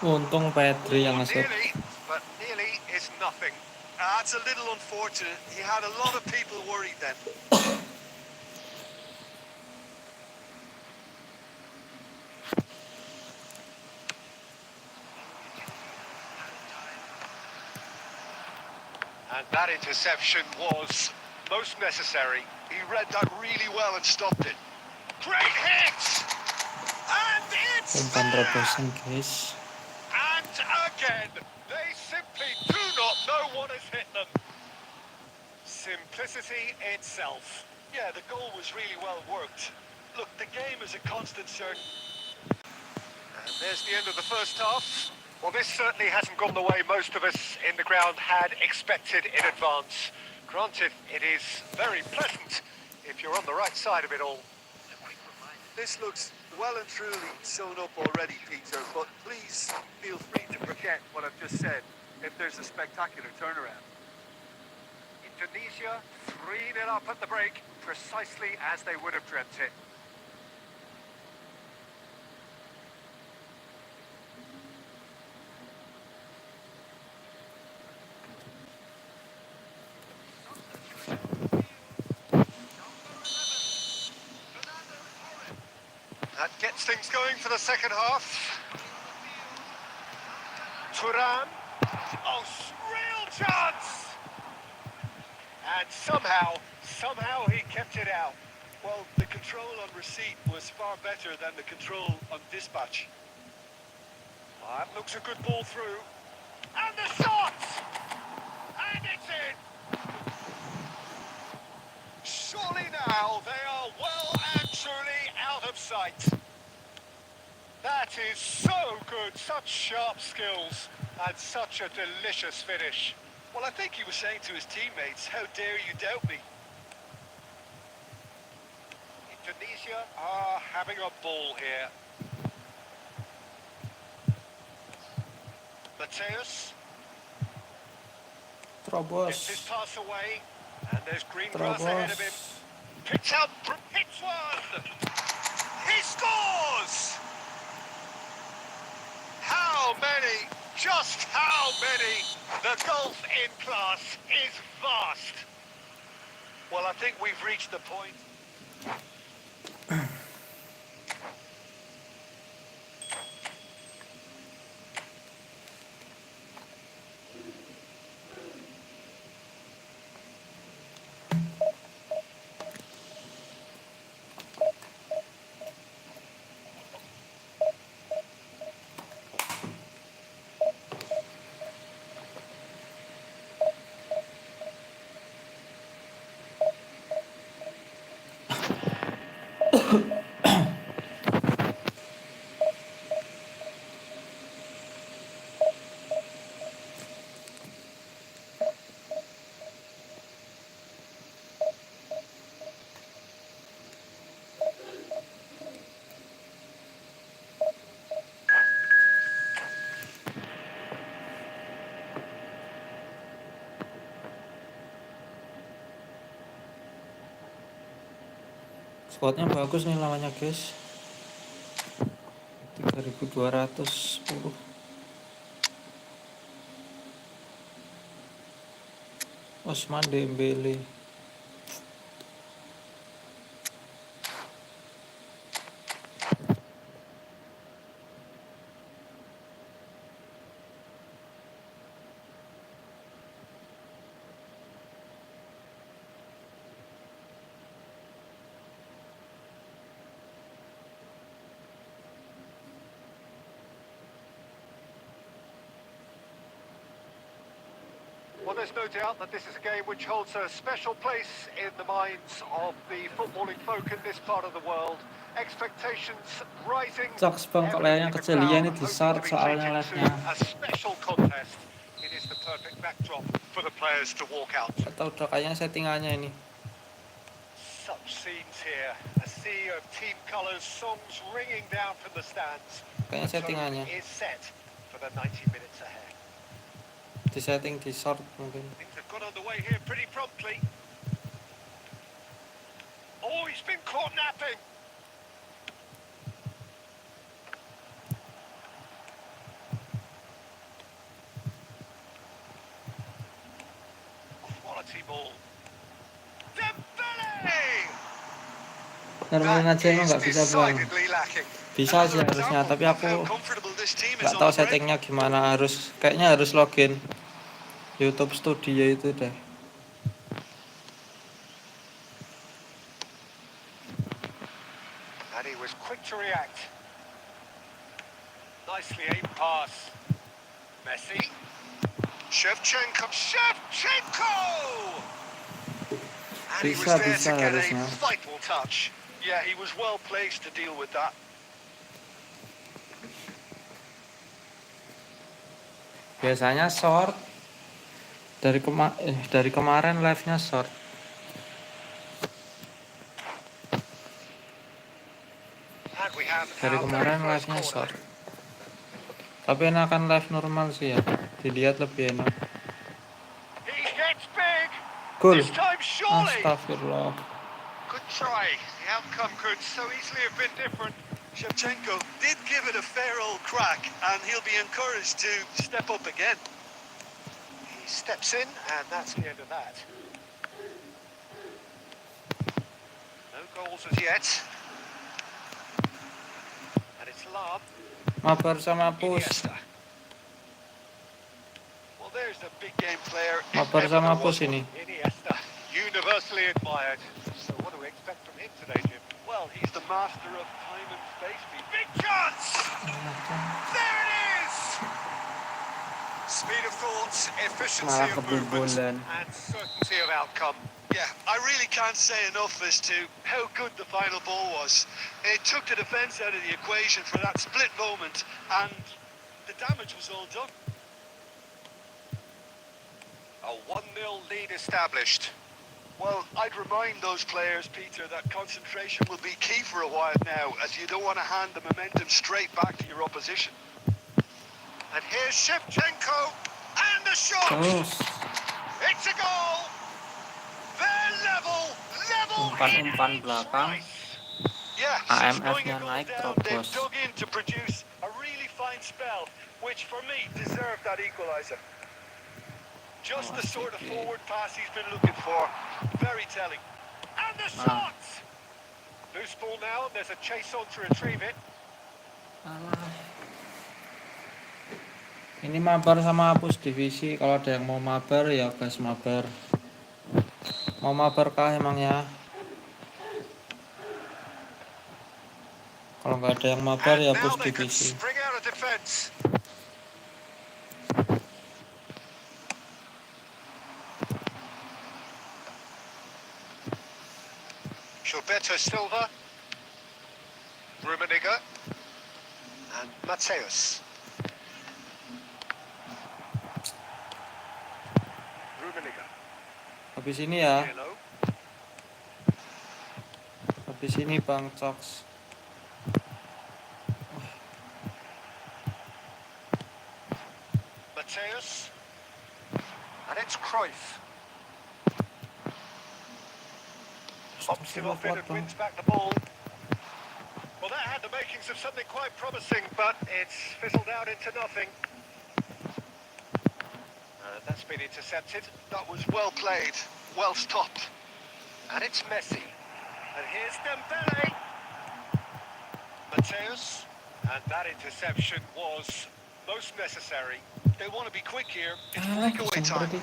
Speaker 1: Untung Pedri yang nge-save.
Speaker 2: Nearly, but nearly is nothing.
Speaker 3: That's a little unfortunate. He had a lot of people worried then.
Speaker 2: And that interception was most necessary.
Speaker 3: He read that really well and stopped it.
Speaker 2: Great hit! And it's
Speaker 1: Umpan
Speaker 2: there!
Speaker 1: rebusan guys.
Speaker 2: And again, they simply do not know what has hit them. Simplicity itself.
Speaker 4: Yeah, the goal was really well worked. Look, the game is a constant search.
Speaker 2: And there's the end of the first half. Well, this certainly hasn't gone the way most of us in the ground had expected in advance. Granted, it is very pleasant if you're on the right side of it all.
Speaker 3: This looks well and truly sewn up already, Peter, but please feel free to
Speaker 2: Forget what I've just said if there's a spectacular turnaround. Indonesia 3-0 up at the break, precisely as they would have dreamt it. That gets things going for the second half. Turan. Oh, real chance! And somehow he kept it out.
Speaker 4: Well, the control on receipt was far better than the control on dispatch.
Speaker 2: That looks a good ball through. And the shot! And it's in! Surely now they are well and truly out of sight. That is so good, such sharp skills, and such a delicious finish.
Speaker 4: Well, I think he was saying to his teammates, how dare you doubt me?
Speaker 2: Indonesia are having a ball here. Mateus gets his
Speaker 1: Terobos.
Speaker 2: pass away, and there's green grass ahead of him. Picks out, hits one! He scores! How many? Just how many? The gulf in class is vast.
Speaker 4: Well, I think we've reached the point.
Speaker 1: Squadnya bagus nih lawannya guys. 3210. Osman Dembele.
Speaker 2: Well, there's no doubt that this is a game which holds a special place in the minds of the footballing folk in this part of the world. Expectations rising.
Speaker 1: Caks bang, kok layarnya kejelian ini di short soalnya live-nya.
Speaker 2: A special contest. It is the perfect backdrop for the players to walk out.
Speaker 1: Atau udah kayaknya settingannya ini.
Speaker 2: Such scenes here. A sea of team colours, songs ringing down from the stands.
Speaker 1: Kayaknya settingannya.
Speaker 2: The tone is set for the 90 minutes ahead.
Speaker 1: Di setting di short mungkin.
Speaker 2: Things have got underway here pretty promptly. Oh, he's been caught napping. Quality ball. Dembele!
Speaker 1: Normalin aja emang nggak bisa bang.
Speaker 2: Decidedly lacking.
Speaker 1: Bisa sih harusnya, tapi aku nggak tahu settingnya gimana. Kayaknya harus login. YouTube Studio itu deh.
Speaker 2: And he was quick to react. Nicely aimed pass. Messi. Shevchenko. And he was
Speaker 1: Bisa
Speaker 2: there to get a
Speaker 1: harusnya.
Speaker 2: vital touch. Yeah, he was well placed to deal with that.
Speaker 1: Biasanya short. Dari kemarin live-nya short.
Speaker 2: And we have
Speaker 1: Dari
Speaker 2: our very
Speaker 1: kemarin
Speaker 2: first
Speaker 1: live-nya
Speaker 2: corner.
Speaker 1: short. Tapi enakan live normal sih ya. Dilihat lebih enak.
Speaker 2: He gets big.
Speaker 1: Cool.
Speaker 2: This time surely.
Speaker 1: Astagfirullah.
Speaker 2: Good try. The outcome could so easily have been different.
Speaker 3: Shevchenko did give it a fair old crack, and he'll be encouraged to step up again.
Speaker 2: He steps in, and that's the end of that. No goals as yet. And it's Lam.
Speaker 1: Mabar sama push.
Speaker 2: Iniesta. Well, there's a big game player. if
Speaker 1: Mabar
Speaker 2: ever
Speaker 1: sama
Speaker 2: there was
Speaker 1: push
Speaker 2: one.
Speaker 1: ini.
Speaker 2: Iniesta, universally admired. So what do we expect from him today, Jim? Well, he's the master of time and space. Big chance! There it is! Speed of thought, efficiency
Speaker 1: Malah
Speaker 2: of movement,
Speaker 1: kebobolan.
Speaker 2: and certainty of outcome.
Speaker 3: Yeah, I really can't say enough as to how good the final ball was. It took the defence out of the equation for that split moment, and the damage was all done.
Speaker 2: A 1-0 lead established.
Speaker 3: Well, I'd remind those players, Peter, that concentration will be key for a while now, as you don't want to hand the momentum straight back to your opposition.
Speaker 2: And here's Shevchenko, and the shot!
Speaker 1: Terus
Speaker 2: It's a goal! They're level in
Speaker 1: umpan
Speaker 2: each
Speaker 1: belakang.
Speaker 2: slice. Yeah, since going
Speaker 1: AMF-nya
Speaker 2: a goal
Speaker 1: naik
Speaker 2: down, they've
Speaker 1: terobos.
Speaker 2: dug in to produce a really fine spell, which for me deserved that equaliser. Just the sort of forward pass he's been looking for. Very telling. And the shot! Loose ball now, there's a chase on to retrieve it.
Speaker 1: Alah. Ini mabar sama push divisi. Kalau ada yang mau mabar ya gas mabar. Mau mabar kah emangnya? Kalau nggak ada yang mabar
Speaker 2: And
Speaker 1: ya
Speaker 2: now
Speaker 1: push
Speaker 2: they can
Speaker 1: divisi.
Speaker 2: spring out of defence. Gilberto Silva, Rummenigge, and Mateus. Rummenigge,
Speaker 1: Habis ini ya.
Speaker 2: Yellow,
Speaker 1: Habis ini Bang Cox.
Speaker 2: Mateus, and it's Cruyff. Pops it off in and wins back the ball. Well, that had the makings of something quite promising, but it's fizzled out into nothing. That's been intercepted.
Speaker 3: That was well played, well stopped.
Speaker 2: And it's Messi. And here's Dembele. Mateus. And that interception was most necessary.
Speaker 3: They want to be quick here. It's
Speaker 1: Ah,
Speaker 3: breakaway time.
Speaker 1: seperti.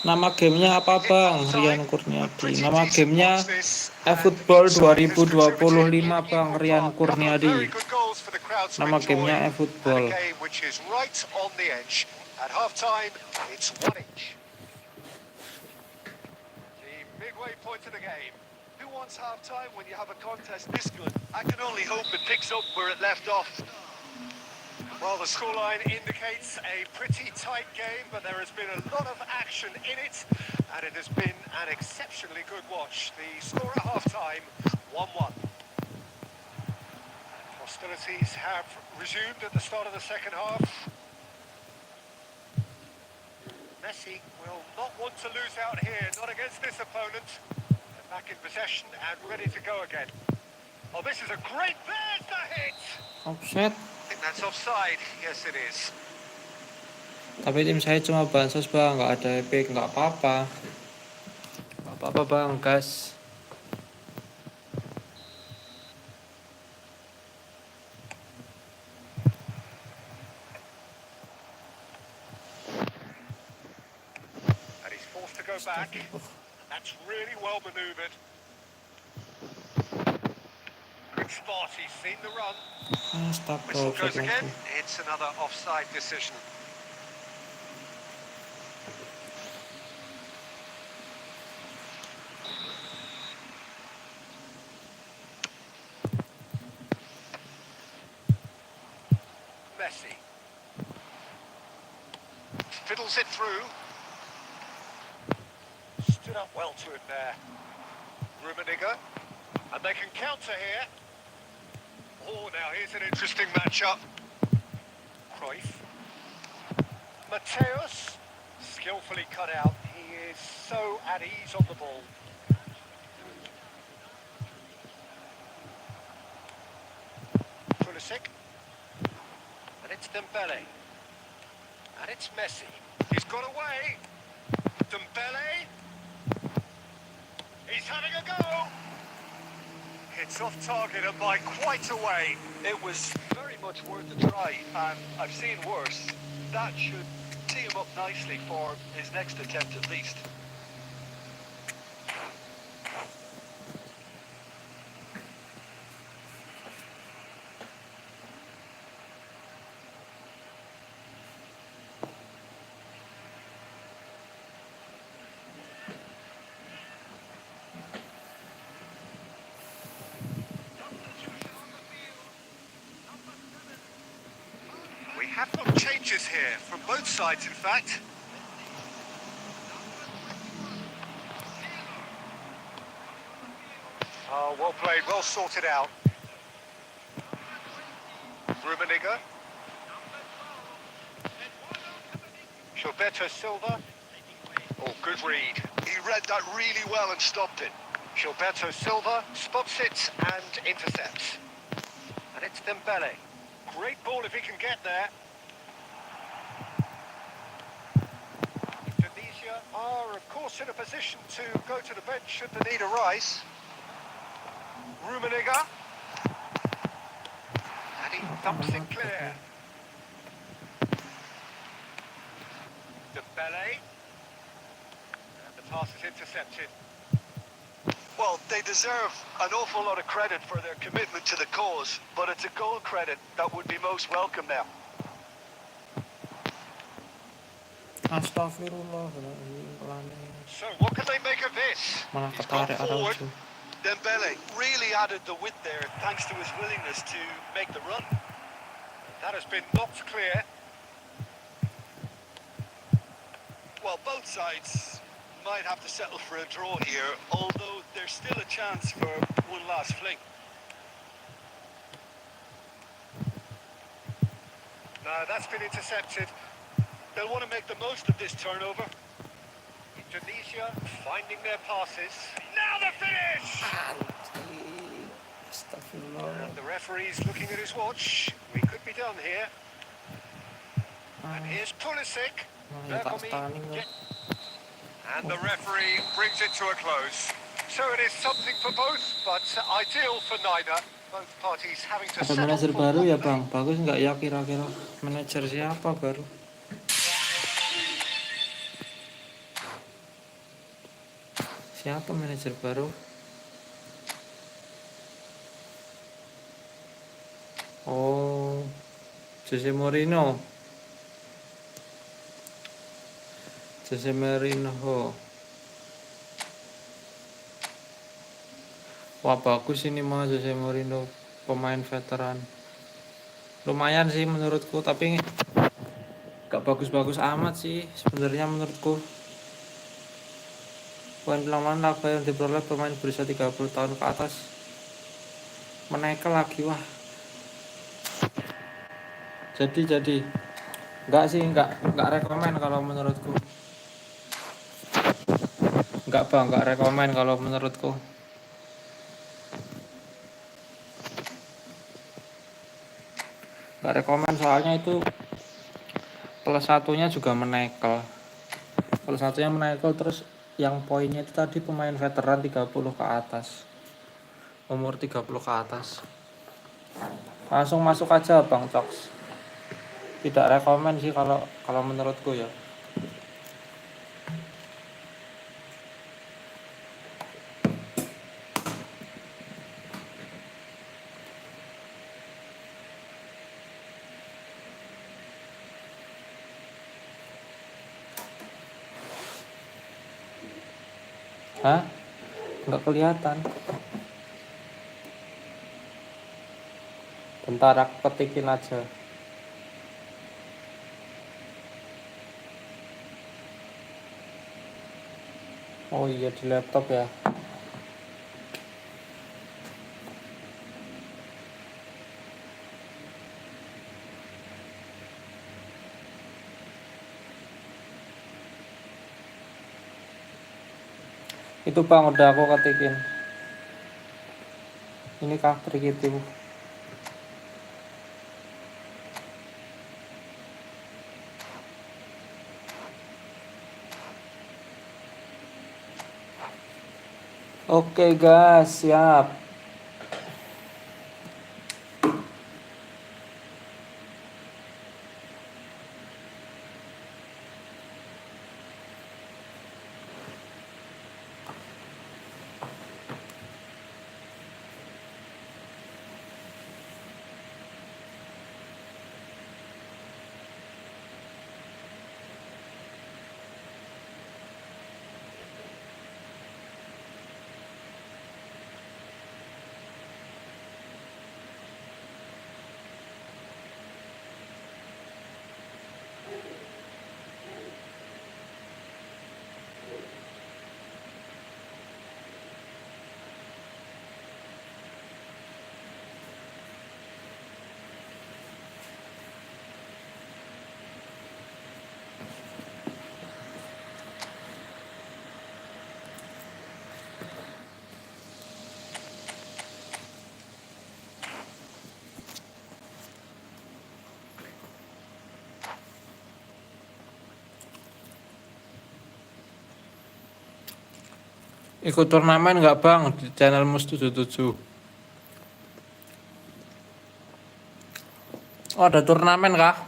Speaker 1: Nama gamenya apa Bang? Rian Kurniadi. Nama gamenya efootball 2025 Bang Rian Kurniadi. Nama gamenya efootball.
Speaker 2: Which is right on the edge. At half time, it's 1-1. The midway point of the game.
Speaker 3: Who wants half time when you have a contest this good? I can only hope it picks up where it left off.
Speaker 2: Well, the scoreline indicates a pretty tight game, but there has been a lot of action in it, and it has been an exceptionally good watch. The score at half-time, 1-1. Hostilities have resumed at the start of the second half. Messi will not want to lose out here, not against this opponent. They're back in possession and ready to go again. Oh, this is a great... There's the hit!
Speaker 1: Offset.
Speaker 2: I think that's offside. Yes, it is.
Speaker 1: Tapi tim saya cuma bansos Bang, nggak ada epic, nggak apa-apa. Nggak apa-apa Bang, gas.
Speaker 2: That's really well manoeuvred. Good spot, he's seen the run.
Speaker 1: Stuck
Speaker 2: Whistle
Speaker 1: offside
Speaker 2: goes again.
Speaker 1: lagi.
Speaker 2: It's another offside decision. Messi. Fiddles it through. Stood up well to it there. Rummenigge. And they can counter here. Oh, now here's an interesting matchup. Cruyff. Mateus. Skillfully cut out. He is so at ease on the ball. Pulisic. And it's Dembele. And it's Messi. He's got away. Dembele. He's having a go. It's off target and by quite a way.
Speaker 3: It was very much worth a try, and I've seen worse. That should tee him up nicely for his next attempt at least.
Speaker 2: We have some changes here from both sides, in fact. Oh, well played, well sorted out. Rummenigge. Gilberto Silva. Oh, good read.
Speaker 3: He read that really well and stopped it.
Speaker 2: Gilberto Silva spots it and intercepts. And it's Dembele. Great ball if he can get there. Tunisia are, of course, in a position to go to the bench should the need arise. Rummenigge. And he thumps it clear. Dembele. And the pass is intercepted.
Speaker 3: Well, they deserve an awful lot of credit for their commitment to the cause, but it's a goal credit that would be most welcome now.
Speaker 1: Astagfirullah.
Speaker 2: So what can they make of this?
Speaker 1: Malah
Speaker 2: He's gone
Speaker 1: ketarik
Speaker 2: forward.
Speaker 1: Araujo.
Speaker 3: Dembele really added the width there thanks to his willingness to make the run.
Speaker 2: That has been knocked clear.
Speaker 3: Well, both sides might have to settle for a draw here, although there's still a chance for one last fling.
Speaker 2: No, that's been intercepted. They'll want to make the most of this turnover. Tunisia finding their passes. Now the finish!
Speaker 1: Astagfirullah.
Speaker 2: And the referee's looking at his watch. We could be done here. And here's Pulisic.
Speaker 1: Malah tak stunning loh.
Speaker 2: And the referee brings it to a close. So it is something for both, but ideal for neither. Both parties having to
Speaker 1: Ada
Speaker 2: settle
Speaker 1: manajer
Speaker 2: for
Speaker 1: baru
Speaker 2: one
Speaker 1: ya
Speaker 2: leg.
Speaker 1: bang? Bagus nggak ya kira-kira? Manajer siapa baru? Siapa manajer baru? Oh, Jose Mourinho. Jose Mourinho. Wah bagus ini mah Jose Mourinho, pemain veteran. Lumayan sih menurutku, tapi gak bagus-bagus amat sih sebenarnya menurutku. Poin pelanggaran laba yang diperoleh pemain berusia 30 tahun ke atas menekel lagi, wah. Jadi enggak sih, enggak rekomen kalau menurutku. Enggak bang, enggak rekomen kalau menurutku. Enggak rekomen soalnya itu plus satunya juga menekel. Plus satunya menekel, terus yang poinnya itu tadi pemain veteran 30 ke atas. Umur 30 ke atas. Langsung masuk aja Bang Cox. Tidak rekomen sih kalau menurutku ya. Hah? Nggak kelihatan. Bentar aku ketikin aja. Oh iya di laptop ya. Itu Bang udah aku ketikin. Ini cover gitu. Oke guys, siap. Ikut turnamen nggak Bang di channel Mus77? Oh ada turnamen kah?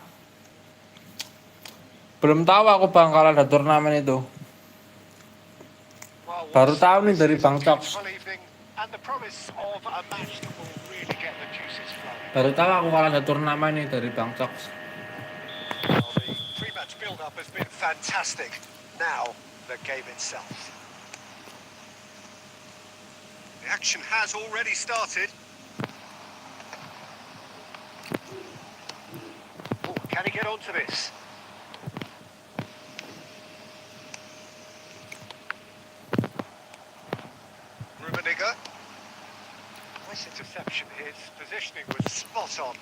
Speaker 1: Belum tahu aku Bang kalau ada turnamen itu.
Speaker 2: Well,
Speaker 1: Baru
Speaker 2: Wolves,
Speaker 1: tahu nih
Speaker 2: this
Speaker 1: dari
Speaker 2: is a
Speaker 1: Bang Cox.
Speaker 2: beautiful evening and the promise of a match that will really get the juices flowing.
Speaker 1: Baru tahu aku kalau ada turnamen nih dari Bang Cox.
Speaker 2: Well, the pre-match build-up has been fantastic. Now, the game itself. The action has already started. Oh, can he get onto this? Rummenigge. Nice interception. His positioning was spot on.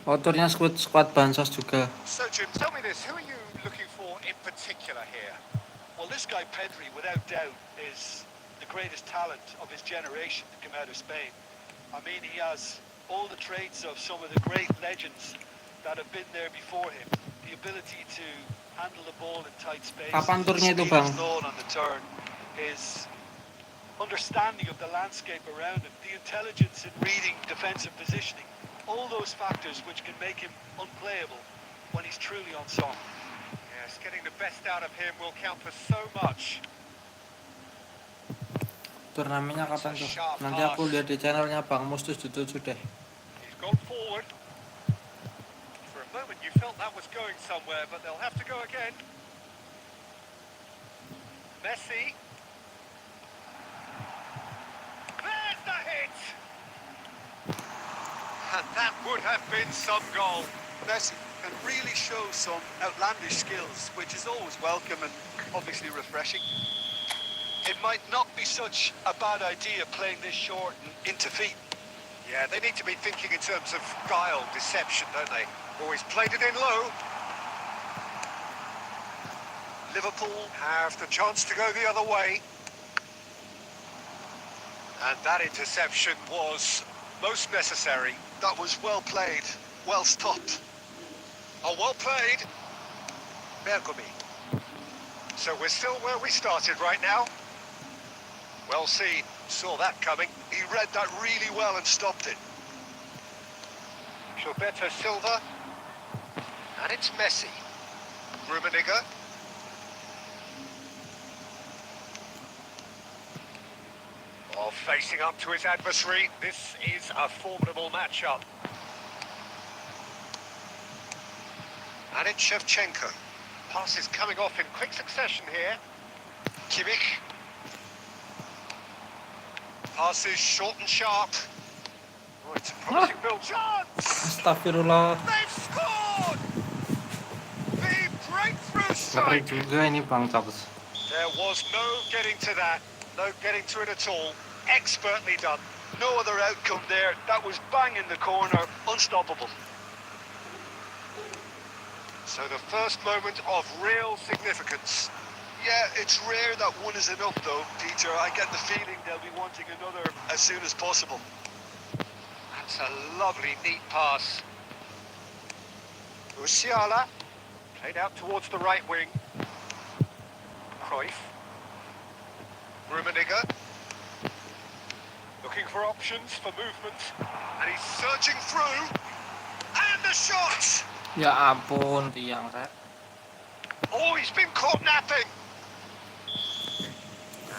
Speaker 1: Autornya squad bansos juga.
Speaker 2: So, Jim, tell me this. Who are you looking for in particular here?
Speaker 4: Well, this guy Pedri, without doubt, is the greatest talent of his generation to come out of Spain. I mean, he has all the traits of some of the great legends that have been there before him. The ability to handle the ball in tight space.
Speaker 1: Kapan turnya itu
Speaker 4: Speed
Speaker 1: Bang?
Speaker 4: of thought on the turn. His understanding of the landscape around him. The intelligence in reading defensive positioning. All those factors which can make him unplayable when he's truly on song.
Speaker 2: Yes, getting the best out of him will count for so much.
Speaker 1: Turnamennya kapan tuh? Nanti aku lihat di channelnya Bang Mus77 deh.
Speaker 2: He's gone forward. For a moment you felt that was going somewhere, but they'll have to go again. Messi. There's the hit! And that would have been some goal.
Speaker 3: Messi can really show some outlandish skills, which is always welcome and obviously refreshing.
Speaker 2: It might not be such a bad idea playing this short and into feet. Yeah, they need to be thinking in terms of guile, deception, don't they? Always played it in low. Liverpool have the chance to go the other way. And that interception was most necessary.
Speaker 3: That was well played, well stopped.
Speaker 2: Oh, well played. Bergomi. So we're still where we started right now. Well seen. Saw that coming.
Speaker 3: He read that really well and stopped it.
Speaker 2: Gilberto Silva. And it's Messi. Rummenigge. Oh, facing up to his adversary. This is a formidable matchup. And it's Shevchenko. Passes coming off in quick succession here. Kimmich. Passes short and sharp. Oh, it's a promising build. Chance!
Speaker 1: Astagfirullah.
Speaker 2: They've scored! The breakthrough
Speaker 1: Ngeri
Speaker 2: strike!
Speaker 1: juga ini Bang Caps.
Speaker 2: There was no getting to that. No getting to it at all. Expertly done.
Speaker 3: No other outcome there. That was bang in the corner. Unstoppable.
Speaker 2: So the first moment of real significance.
Speaker 3: Yeah, it's rare that one is enough though, Peter. I get the feeling they'll be wanting another as soon as possible.
Speaker 2: That's a lovely, neat pass. Musiala played out towards the right wing. Cruyff. Rummenigge. Looking for options for movement. And he's searching through. And the shot!
Speaker 1: Ya ampun, tiang saya.
Speaker 2: Oh, he's been caught napping.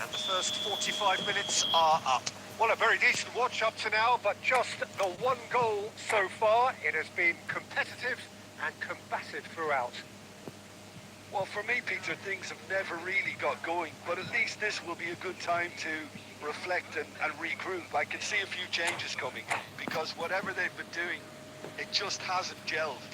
Speaker 2: And the first 45 minutes are up. Well, a very decent watch up to now, but just the one goal so far. It has been competitive and combative throughout.
Speaker 3: Well, for me, Peter, things have never really got going, but at least this will be a good time to reflect and regroup. I can see a few changes coming, because whatever they've been doing, it just hasn't gelled.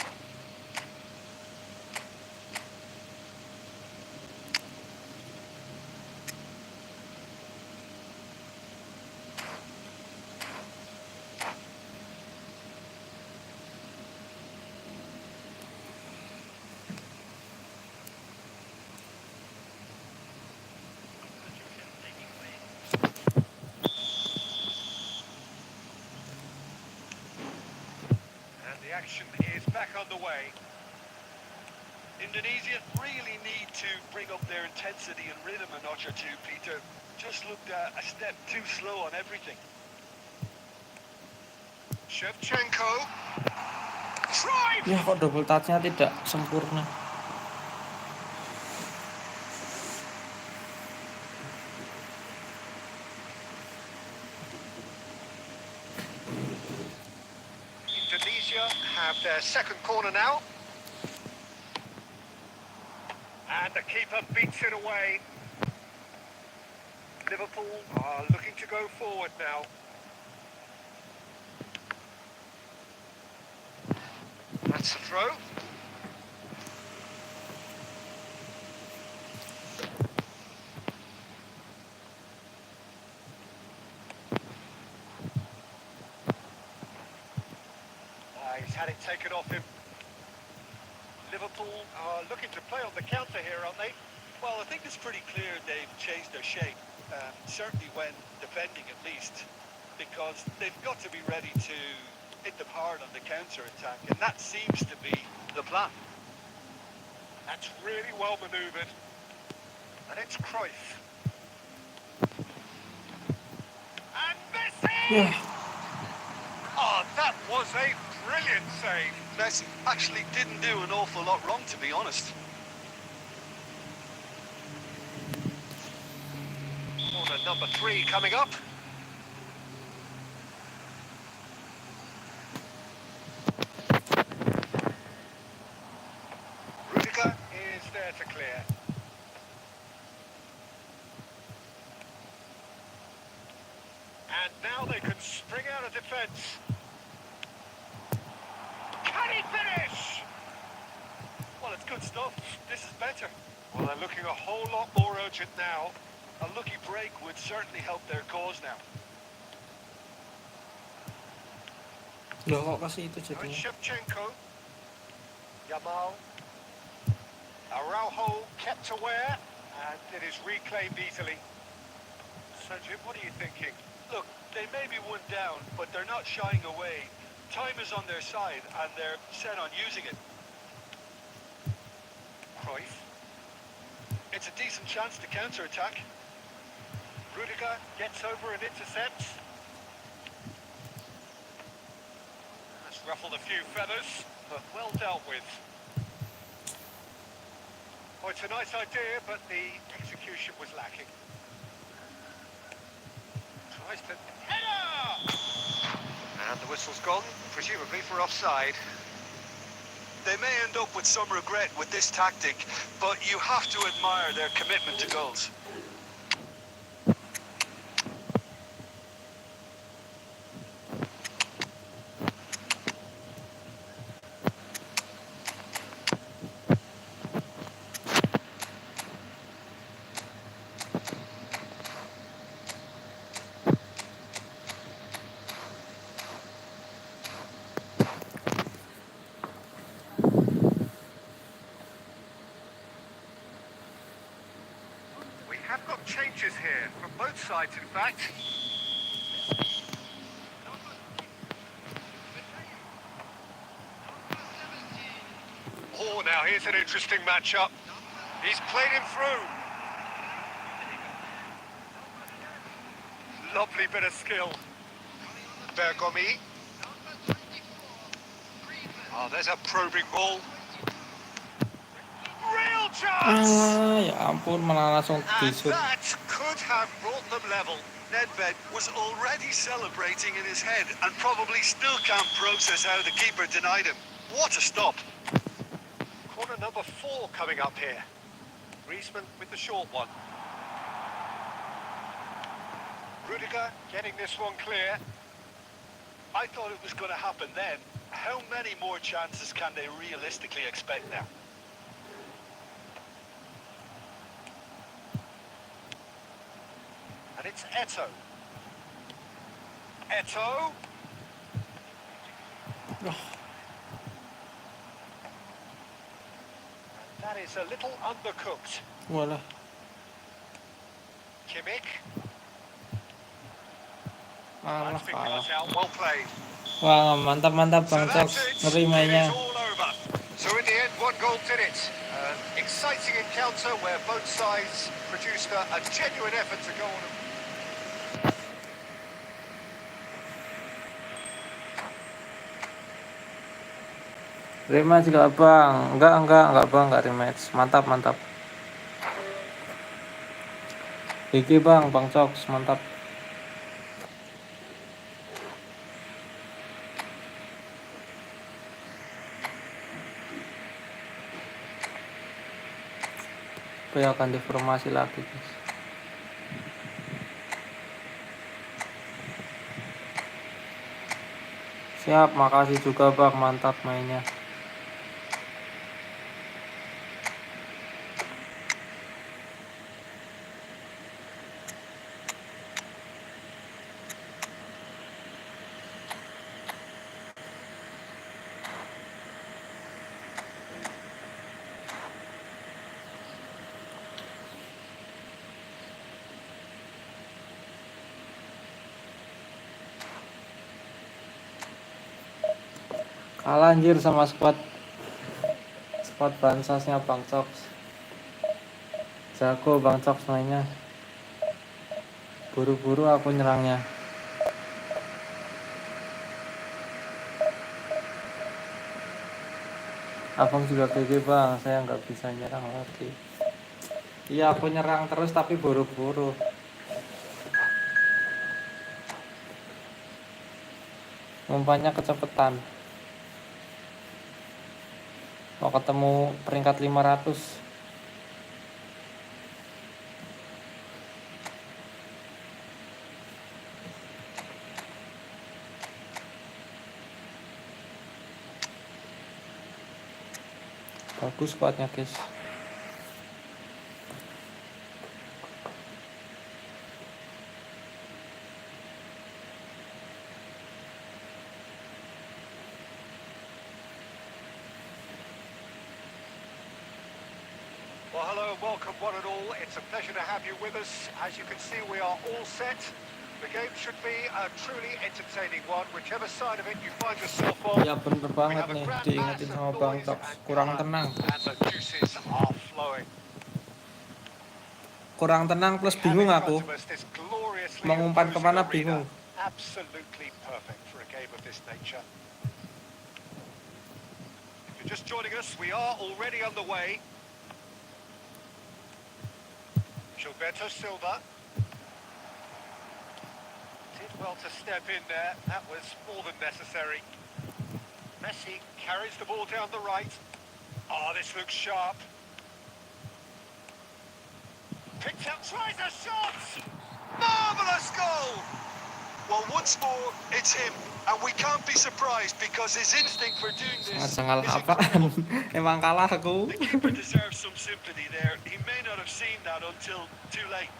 Speaker 2: The action is back underway.
Speaker 4: Indonesia really need to bring up their intensity and rhythm a notch or two, Peter. Just looked a step too slow on everything.
Speaker 2: Shevchenko. Drive!
Speaker 1: Ya kok double touch-nya tidak sempurna.
Speaker 2: Indonesia have their second corner now. And the keeper beats it away. Liverpool are looking to go forward now. That's the throw. He's had it taken off him. Liverpool are looking to play on the counter here, aren't they?
Speaker 4: Well, I think it's pretty clear they've changed their shape, certainly when defending at least, because they've got to be ready to hit them hard on the counter-attack, and that seems to be the plan.
Speaker 2: That's really well manoeuvred. And it's Cruyff. And Messi!
Speaker 1: Ya,
Speaker 2: Oh, that was a brilliant save.
Speaker 3: Messi actually didn't do an awful lot wrong, to be honest.
Speaker 2: Corner number 3 coming up. Rudiger is there to clear. And now they can spring out of defence. Can he finish?
Speaker 4: Well, it's good stuff. This is better.
Speaker 2: Well, they're looking a whole lot more urgent now.
Speaker 4: A lucky break would certainly help their cause now.
Speaker 1: loh kok ke situ
Speaker 2: Now it's
Speaker 1: jadinya.
Speaker 2: Shevchenko. Yamal. Araujo kept aware, and it is reclaimed easily. So, Jim, what are you thinking?
Speaker 4: Look, they may be one down, but they're not shying away. Time is on their side, and they're set on using it.
Speaker 2: Cruyff.
Speaker 4: It's a decent chance to counter-attack.
Speaker 2: Rudiger gets over and intercepts. That's ruffled a few feathers, but well dealt with. Oh, it's a nice idea, but the execution was lacking. Tries to... Header! And the whistle's gone, presumably for offside.
Speaker 3: They may end up with some regret with this tactic, but you have to admire their commitment to goals.
Speaker 2: changes here from both sides, in fact. Oh, now here's an interesting matchup. He's played him through. Lovely bit of skill. Bergomi. Oh, there's a probing ball. Real chance!
Speaker 1: Ya ampun, malah langsung
Speaker 2: And
Speaker 1: disut.
Speaker 2: that could have brought them level.
Speaker 3: Nedved was already celebrating in his head and probably still can't process how the keeper denied him. What a stop.
Speaker 2: Corner number 4 coming up here. Griezmann with the short one. Rudiger getting this one clear.
Speaker 4: I thought it was going to happen then. How many more chances can they realistically expect now?
Speaker 2: And it's Eto'o. Eto'o. That is a little undercooked.
Speaker 1: Walah.
Speaker 2: Kimmich.
Speaker 1: Alah,
Speaker 2: That's been
Speaker 1: kalah.
Speaker 2: cut out. Well played.
Speaker 1: Wah, mantap
Speaker 2: So
Speaker 1: Bang Cox.
Speaker 2: that's it.
Speaker 1: Ngeri
Speaker 2: It
Speaker 1: mainnya.
Speaker 2: is all over. So in the end, one goal did it. An exciting encounter where both sides produced a genuine effort to go on.
Speaker 1: Rematch gak bang? Enggak bang, enggak rematch. Mantap. Iki bang Cox, mantap. Supaya akan diformasi lagi guys. Siap, makasih juga bang, mantap mainnya. Kalah anjir sama squad Bansasnya Bang Cox. Jago Bang Cox mainnya. Buru-buru aku nyerangnya. Abang juga GG bang, saya nggak bisa nyerang lagi. Iya, aku nyerang terus tapi buru-buru. Umpannya kecepatan. Mau ketemu peringkat 500. Bagus squadnya guys.
Speaker 2: Well, hello and welcome one and all. It's a pleasure to have you with us. As you can see, we are all set. The game should be a truly entertaining one, whichever side of it you find yourself on.
Speaker 1: Ya bener banget nih, diingetin sama Bang Cox. Kurang tenang.
Speaker 2: And the juices are flowing.
Speaker 1: Kurang tenang plus bingung aku. Mau ngumpan kemana bingung.
Speaker 2: Absolutely perfect for a game of this nature. If you're just joining us, we are already underway. Gilberto Silva. Did well to step in there. That was more than necessary. Messi carries the ball down the right. Oh, this looks sharp. Picked up, tries a shot!
Speaker 3: Marvellous goal! Well, once more, it's him. And we can't be surprised because his instinct for doing this
Speaker 1: Sangal
Speaker 3: is
Speaker 1: apaan?
Speaker 3: incredible.
Speaker 1: Emang kalah aku.
Speaker 4: The keeper deserves some sympathy there. He may not have seen that until too late.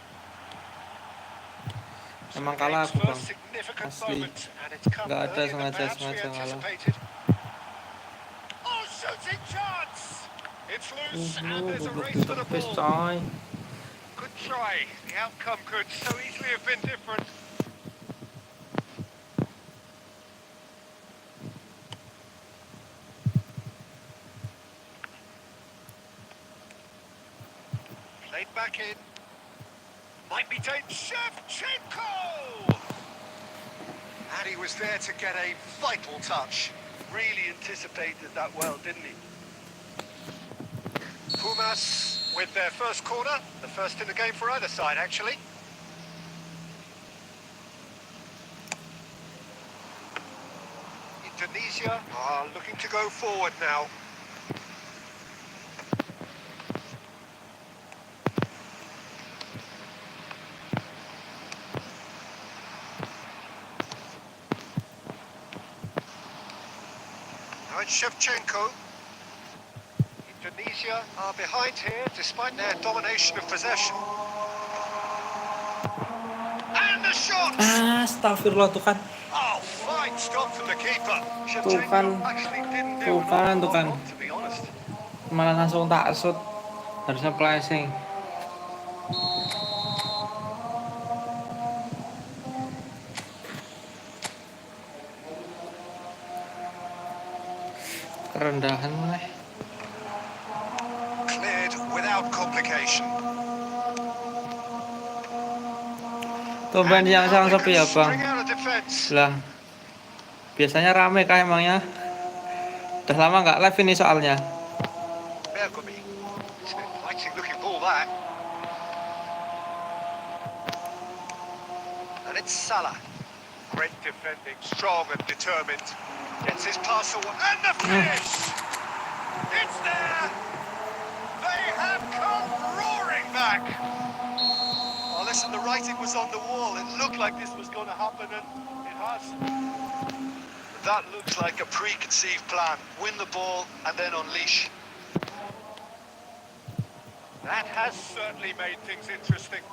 Speaker 1: Emang kalah aku bang.
Speaker 2: Significant
Speaker 1: Asli.
Speaker 2: moment, and it's come
Speaker 1: Nggak ada
Speaker 2: earlier than perhaps we
Speaker 1: sengaja kalah.
Speaker 2: anticipated. Oh, shooting chance! It's loose, and there's a race for the
Speaker 1: Tipis
Speaker 2: ball.
Speaker 1: coy.
Speaker 2: Could try. The outcome could so easily have been different. Played back in. Might be taken. Shevchenko! And he was there to get a vital touch.
Speaker 4: Really anticipated that well, didn't he?
Speaker 2: Pumas with their first corner. The first in the game for either side, actually. Indonesia are looking to go forward now. Now it's Shevchenko. Indonesia are behind here despite their domination of possession. And the shot!
Speaker 1: Astagfirullah, tuh kan.
Speaker 2: Oh, fine stop from the keeper.
Speaker 1: Tuh kan.
Speaker 2: Shevchenko actually didn't do
Speaker 1: Tuh
Speaker 2: an
Speaker 1: kan,
Speaker 2: awful
Speaker 1: tuh
Speaker 2: lot
Speaker 1: kan.
Speaker 2: wrong, to be honest.
Speaker 1: Malah langsung tak shoot. Harusnya flashing. Kerendahan mulai.
Speaker 2: Cleared without complication.
Speaker 1: Tumben
Speaker 2: And
Speaker 1: yang
Speaker 2: now
Speaker 1: sang
Speaker 2: they
Speaker 1: sepi
Speaker 2: can
Speaker 1: ya bang.
Speaker 2: string out a defence.
Speaker 1: Lah, biasanya rame kah emangnya? Udah lama nggak live ini soalnya.
Speaker 2: Bergomi. It's an exciting looking ball that. And it's Salah. Great defending, strong and determined. Gets his pass away. And the finish! It's there! They have come roaring back.
Speaker 4: Oh, listen, the writing was on the wall. It looked like this was going to happen, and it has.
Speaker 3: That looks like a preconceived plan. Win the ball and then unleash.
Speaker 2: That has certainly made things interesting.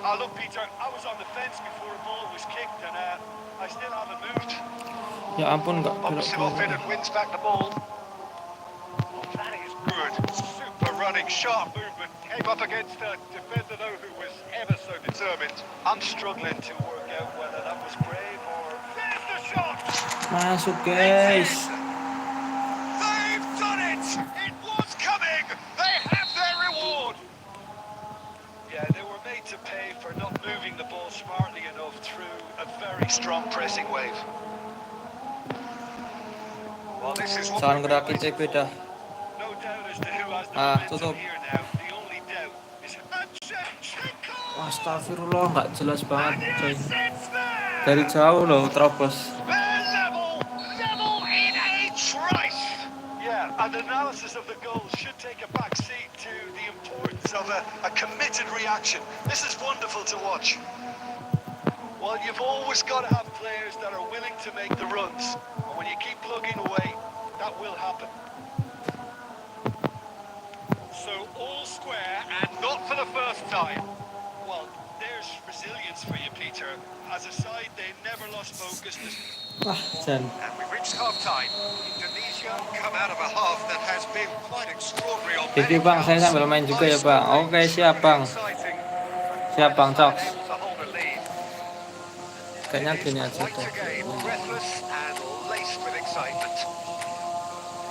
Speaker 4: Oh, look, Peter, I was on the fence before a ball was kicked, and I still haven't moved.
Speaker 1: Ya ampun nggak
Speaker 2: Bumps him off it and
Speaker 1: belok.
Speaker 2: wins back the ball. Oh, that is good. Super running, sharp movement. Came up against a defender, though, who was ever so determined.
Speaker 4: I'm struggling to work out whether that was brave or...
Speaker 2: There's the shot!
Speaker 1: Masuk
Speaker 2: It's
Speaker 1: guys.
Speaker 2: in! They've done it! It was coming! They have their reward!
Speaker 4: Yeah, they were made to pay for not moving the ball smartly enough through a very
Speaker 3: Strong pressing wave.
Speaker 2: Well, this is what
Speaker 1: Jangan
Speaker 2: we've been
Speaker 1: gerakin
Speaker 2: waiting
Speaker 1: CP
Speaker 2: for.
Speaker 1: dah.
Speaker 4: No doubt as to who has the
Speaker 1: Ah,
Speaker 4: momentum
Speaker 1: tutup.
Speaker 4: here now. The only doubt is...
Speaker 2: And Shevchenko!
Speaker 1: Astagfirullah, nggak jelas
Speaker 2: And
Speaker 1: banget coy.
Speaker 2: yes, it's there!
Speaker 1: Dari jauh loh terobos.
Speaker 2: They're level in a trice!
Speaker 4: Yeah, and analysis of the goal should take a back seat to the importance
Speaker 3: Of a committed reaction. This is wonderful to watch.
Speaker 4: Well, you've always got to have players that are willing to make the runs. And when you keep plugging away, that will happen.
Speaker 2: So all square and not for the first time.
Speaker 4: Well, there's resilience for you, Peter. As a side, they never lost focus.
Speaker 1: Wah, Jan.
Speaker 2: And we've reached half-time. Indonesia come out of a half that has been quite extraordinary on
Speaker 1: Jadi
Speaker 2: many
Speaker 1: bang, saya
Speaker 2: counts.
Speaker 1: sambil main juga ya bang.
Speaker 2: High
Speaker 1: Oke,
Speaker 2: scoring,
Speaker 1: siap bang.
Speaker 2: exciting.
Speaker 1: Siap bang,
Speaker 2: Either side
Speaker 1: Cox.
Speaker 2: able to hold a lead.
Speaker 1: Kayaknya
Speaker 2: It is
Speaker 1: gini aja
Speaker 2: quite
Speaker 1: deh.
Speaker 2: a game, breathless and laced with excitement.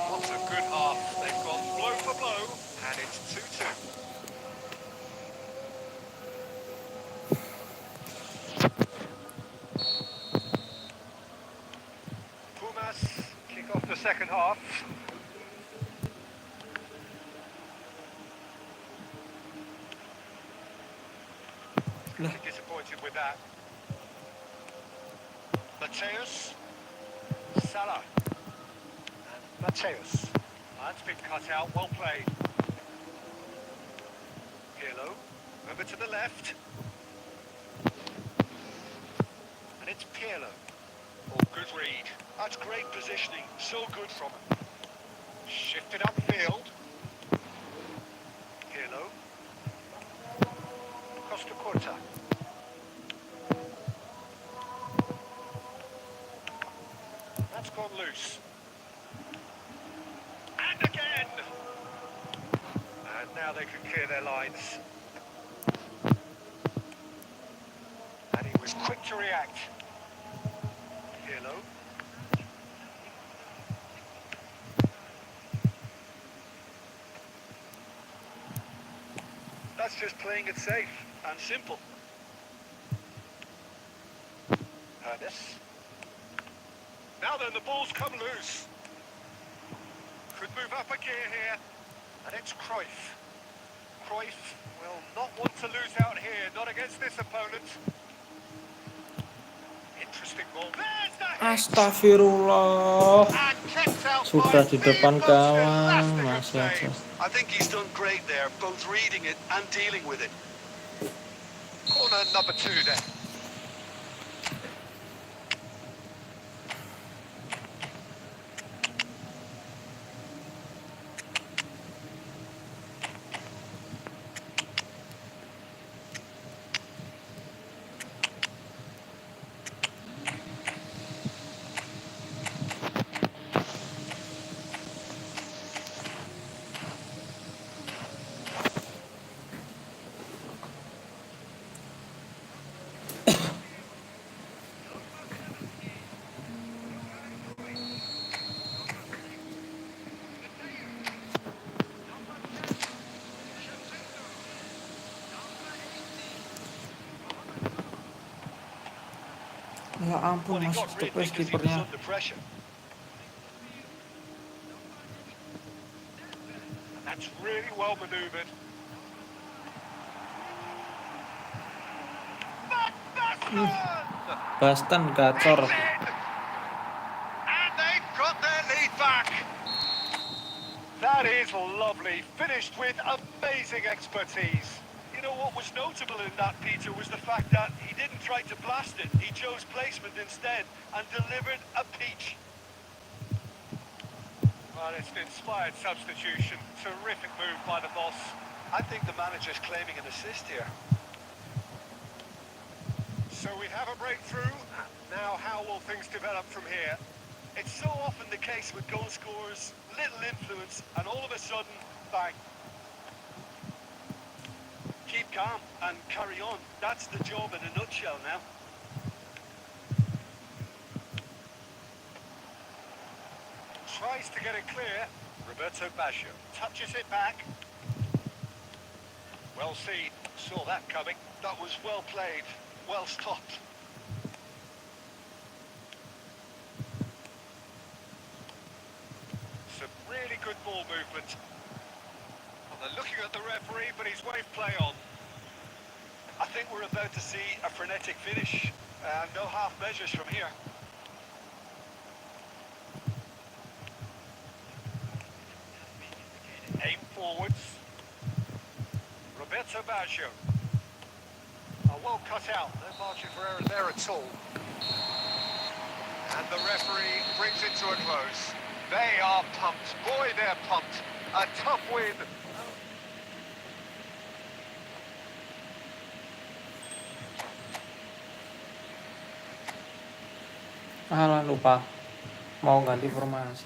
Speaker 2: What a good half. They've gone blow for blow, and it's 2-2. Pumas kick off the second half.
Speaker 1: Lah.
Speaker 2: Disappointed with that. Mateus. Salah. And Mateus. That's been cut out. Well played. Pirlo. Over to the left. And it's Pirlo. Oh, good read.
Speaker 4: That's great positioning. So good from him.
Speaker 2: Shifted upfield. Pirlo. Costa Curta. That's gone loose. And again! And now they can clear their lines.
Speaker 4: quick to react. Hello. That's just playing it safe and simple. This. Now then, the ball's come loose. Could move up a gear here. And it's Cruyff. Cruyff will not want to lose out here, not against this opponent. Interesting ball. There's the hit!
Speaker 1: Astagfirullah.
Speaker 2: And kept out
Speaker 1: Sudah
Speaker 2: by
Speaker 1: di
Speaker 2: the
Speaker 1: depan
Speaker 2: most
Speaker 1: gawang
Speaker 2: elastic of
Speaker 1: masih aja.
Speaker 2: saves.
Speaker 3: I think he's done great there, both reading it and dealing with it.
Speaker 2: Corner number 2 then.
Speaker 1: Ya ampun,
Speaker 4: Well, he
Speaker 1: masih
Speaker 4: got rid
Speaker 1: stopes
Speaker 4: because he was
Speaker 1: kipernya.
Speaker 4: under pressure. And that's really well manoeuvred.
Speaker 1: Bastan gacor.
Speaker 2: It's in! And they've got their lead back.
Speaker 4: That is lovely. Finished with amazing expertise. You know what was notable in that, Peter, was the fact that he didn't try to blast it. He chose placement instead and delivered a peach. Well, it's an inspired substitution. Terrific move by the boss. I think the manager's claiming an assist here. So we have a breakthrough. Now how will things develop from here? It's so often the case with goal scorers, little influence, and all of a sudden, bang. Keep calm and carry on. That's the job in a nutshell now. Tries to get it clear. Roberto Baggio touches it back. Well seen. Saw that coming. That was well played. Well stopped. Some really good ball movement. Well, they're looking at the referee, but he's waved play on. I think we're about to see a frenetic finish. No half measures from here. Aim forwards. Roberto Baggio. Oh, well cut out. No margin for error there at all.
Speaker 2: And the referee brings it to a close. They are pumped. Boy, they're pumped. A tough win.
Speaker 1: Alah, lupa. Mau ganti formasi.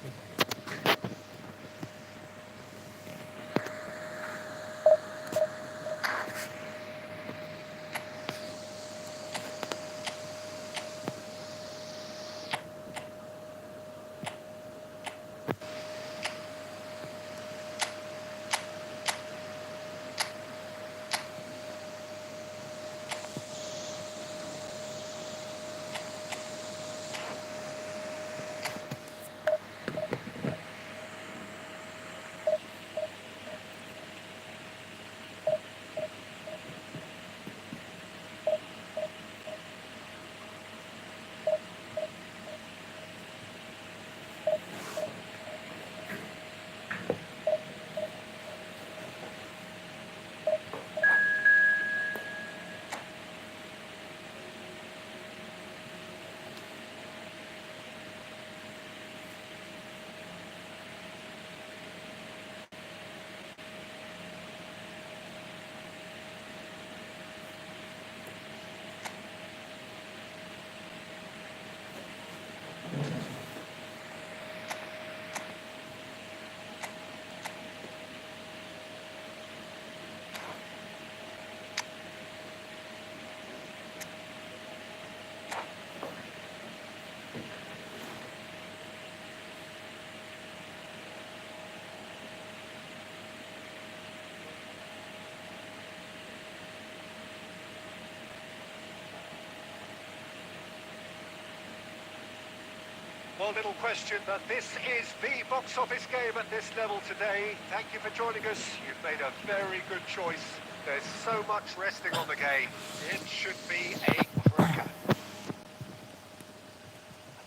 Speaker 2: Well, little question that this is the box office game at this level today. Thank you for joining us. You've made a very good choice. There's so much resting on the game. It should be a cracker.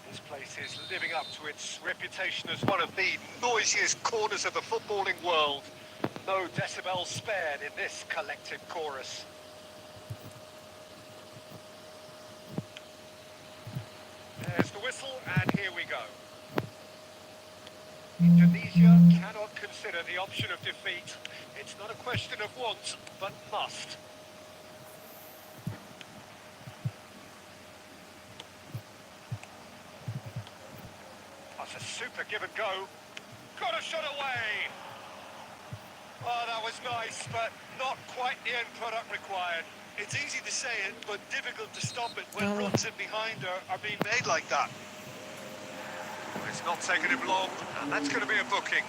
Speaker 2: This place is living up to its reputation as one of the noisiest corners of the footballing world. No decibels spared in this collective chorus. There's the whistle, and here we go. Indonesia cannot consider the option of defeat. It's not a question of want, but must. That's a super give and go. Got a shot away. Oh, that was nice, but not quite the end product required. It's easy to say it, but difficult to stop it when runs in behind are being made like that.
Speaker 3: It's not taking him long, and that's going to be a booking.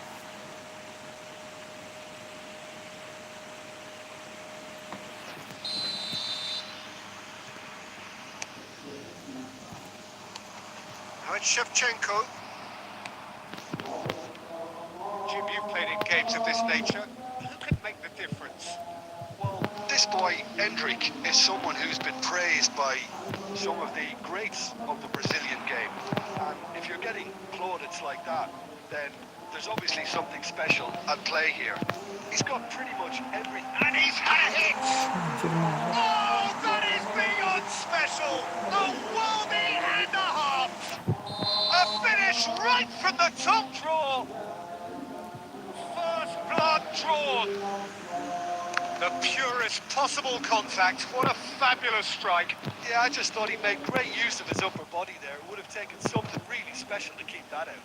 Speaker 3: Now it's Shevchenko.
Speaker 2: Jim, you've played in games of this nature. Who can make the difference?
Speaker 3: Well, this boy, Endrick, is someone who's been praised by some of the greats of the Brazilian game. And if you're getting plaudits like that, then there's obviously something special at play here. He's got pretty much everything.
Speaker 2: And he's had a hit! Oh, that is beyond special! A worldie and a half! A finish right from the top draw! First blood drawn! The purest possible contact. What a fabulous strike.
Speaker 3: Yeah, I just thought he made great use of his upper body there. It would have taken something really special to keep that out.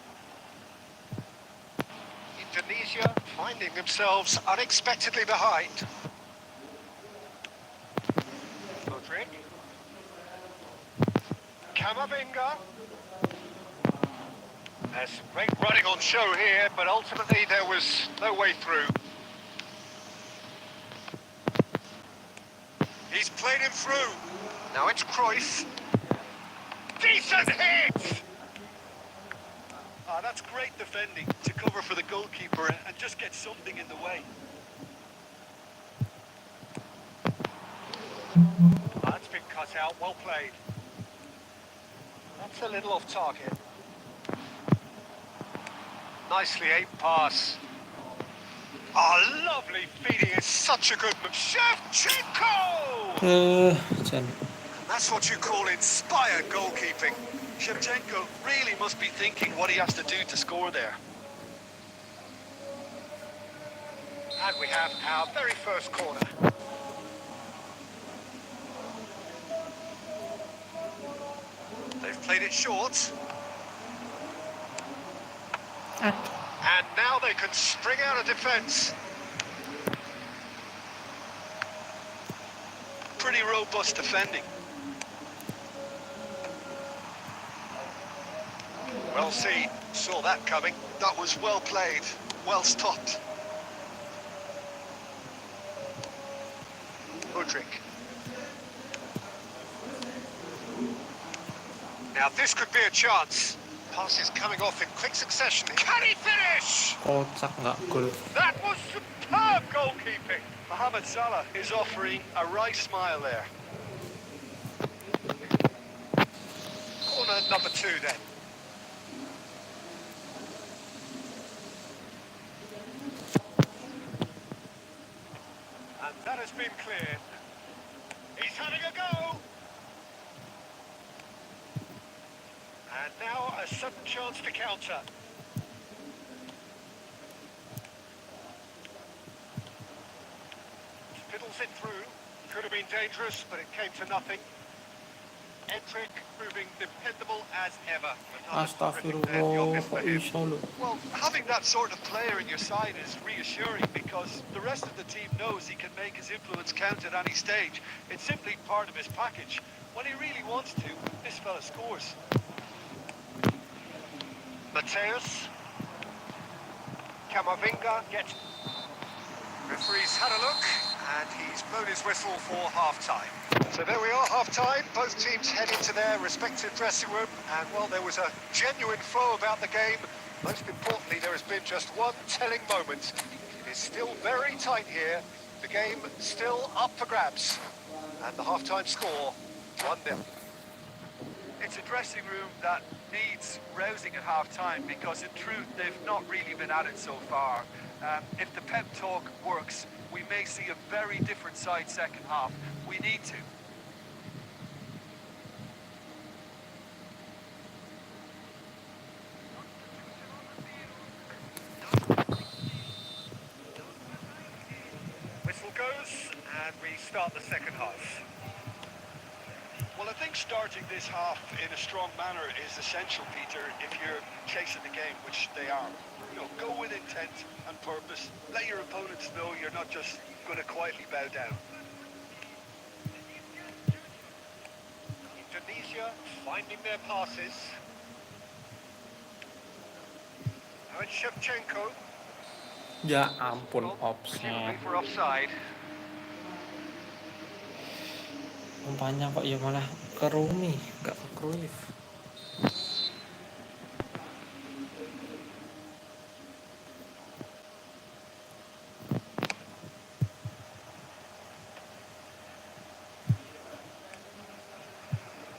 Speaker 2: Indonesia finding themselves unexpectedly behind. Modric. Camavinga. There's some great running on show here, but ultimately there was no way through. He's played him through. Now it's Cruyff. Decent hit!
Speaker 3: That's great defending to cover for the goalkeeper and just get something in the way.
Speaker 2: That's been cut out, well played. That's a little off target. Nicely aimed pass. Oh, lovely feeding. It's such a good move. Shevchenko!
Speaker 3: That's what you call inspired goalkeeping. Shevchenko really must be thinking what he has to do to score there.
Speaker 2: And we have our very first corner.
Speaker 3: They've played it short.
Speaker 2: And now they can string out a defence.
Speaker 3: Pretty robust defending.
Speaker 2: Well seen. Saw that coming.
Speaker 3: That was well played, well stopped.
Speaker 2: Modric. Now this could be a chance. Passes coming off in quick succession. Can he finish?
Speaker 1: Kocak nggak gol.
Speaker 2: That was superb goalkeeping.
Speaker 3: Mohamed Salah is offering a wry smile there.
Speaker 2: Corner number 2 then. And that has been cleared. He's having a go. And now a sudden chance to counter. Fiddles it through. Could have been dangerous, but it came to nothing. Endrick proving dependable as ever.
Speaker 1: Astagfirullah, kok iso lho.
Speaker 3: Well, having that sort of player in your side is reassuring because the rest of the team knows he can make his influence count at any stage. It's simply part of his package. When he really wants to, this fella scores.
Speaker 2: Mateus. Camavinga gets... Referee's had a look, And he's blown his whistle for half-time. So there we are, half-time. Both teams head into their respective dressing room. And, well, there was a genuine flow about the game. Most importantly, there has been just one telling moment. It is still very tight here. The game still up for grabs. And the half-time score, 1-0.
Speaker 4: It's a dressing room that needs rousing at half-time because in truth they've not really been at it so far. If the pep talk works, we may see a very different side second half. We need to.
Speaker 2: Whistle goes, and we start the second half.
Speaker 4: Well, I think starting this half in a strong manner is essential, Peter, if you're chasing the game, which they are. You know, go with intent and purpose. Let your opponents know you're not just going to quietly bow down.
Speaker 2: Indonesia finding their passes. Now it's Shevchenko.
Speaker 1: Ya ampun,
Speaker 2: Presumably
Speaker 1: offset.
Speaker 2: for offside.
Speaker 1: Umpannya kok ya malah ke Rumi, nggak ke Cruyff.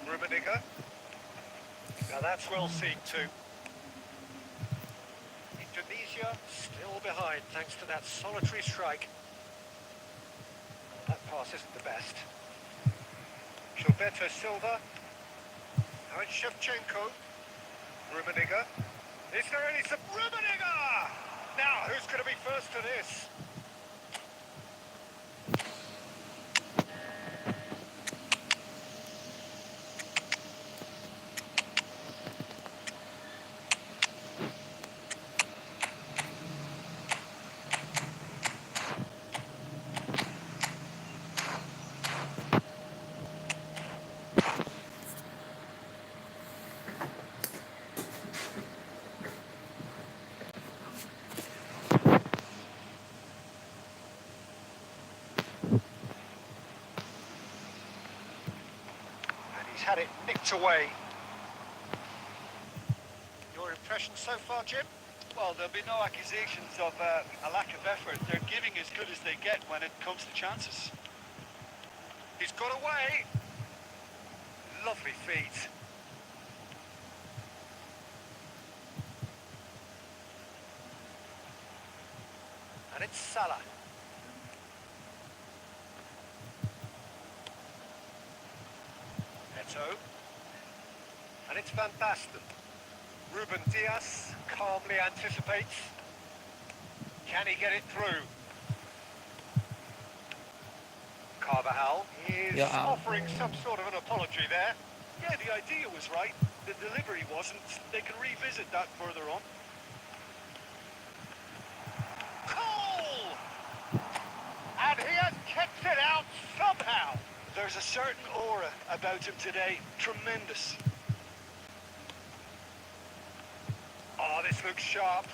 Speaker 2: Rummenigge. Now that's well seen too. Indonesia still behind thanks to that solitary strike. That pass isn't the best. Gilberto Silva. Now it's Shevchenko. Rummenigge. Is there any... Rummenigge! Now, who's going to be first to this? He's had it nicked away. Your impression so far, Jim?
Speaker 4: Well, there'll be no accusations of a lack of effort. They're giving as good as they get when it comes to chances.
Speaker 2: He's got away. Lovely feet. And it's Salah. Neto. And it's Van Basten. Ruben Diaz calmly anticipates. Can he get it through? Carvajal is
Speaker 1: Yeah.
Speaker 2: offering some sort of an apology there.
Speaker 4: Yeah, the idea was right. The delivery wasn't. They can revisit that further on.
Speaker 2: Cole! And he has kept it out somehow.
Speaker 4: There's a certain aura about him today. Tremendous.
Speaker 2: Oh, this looks sharp.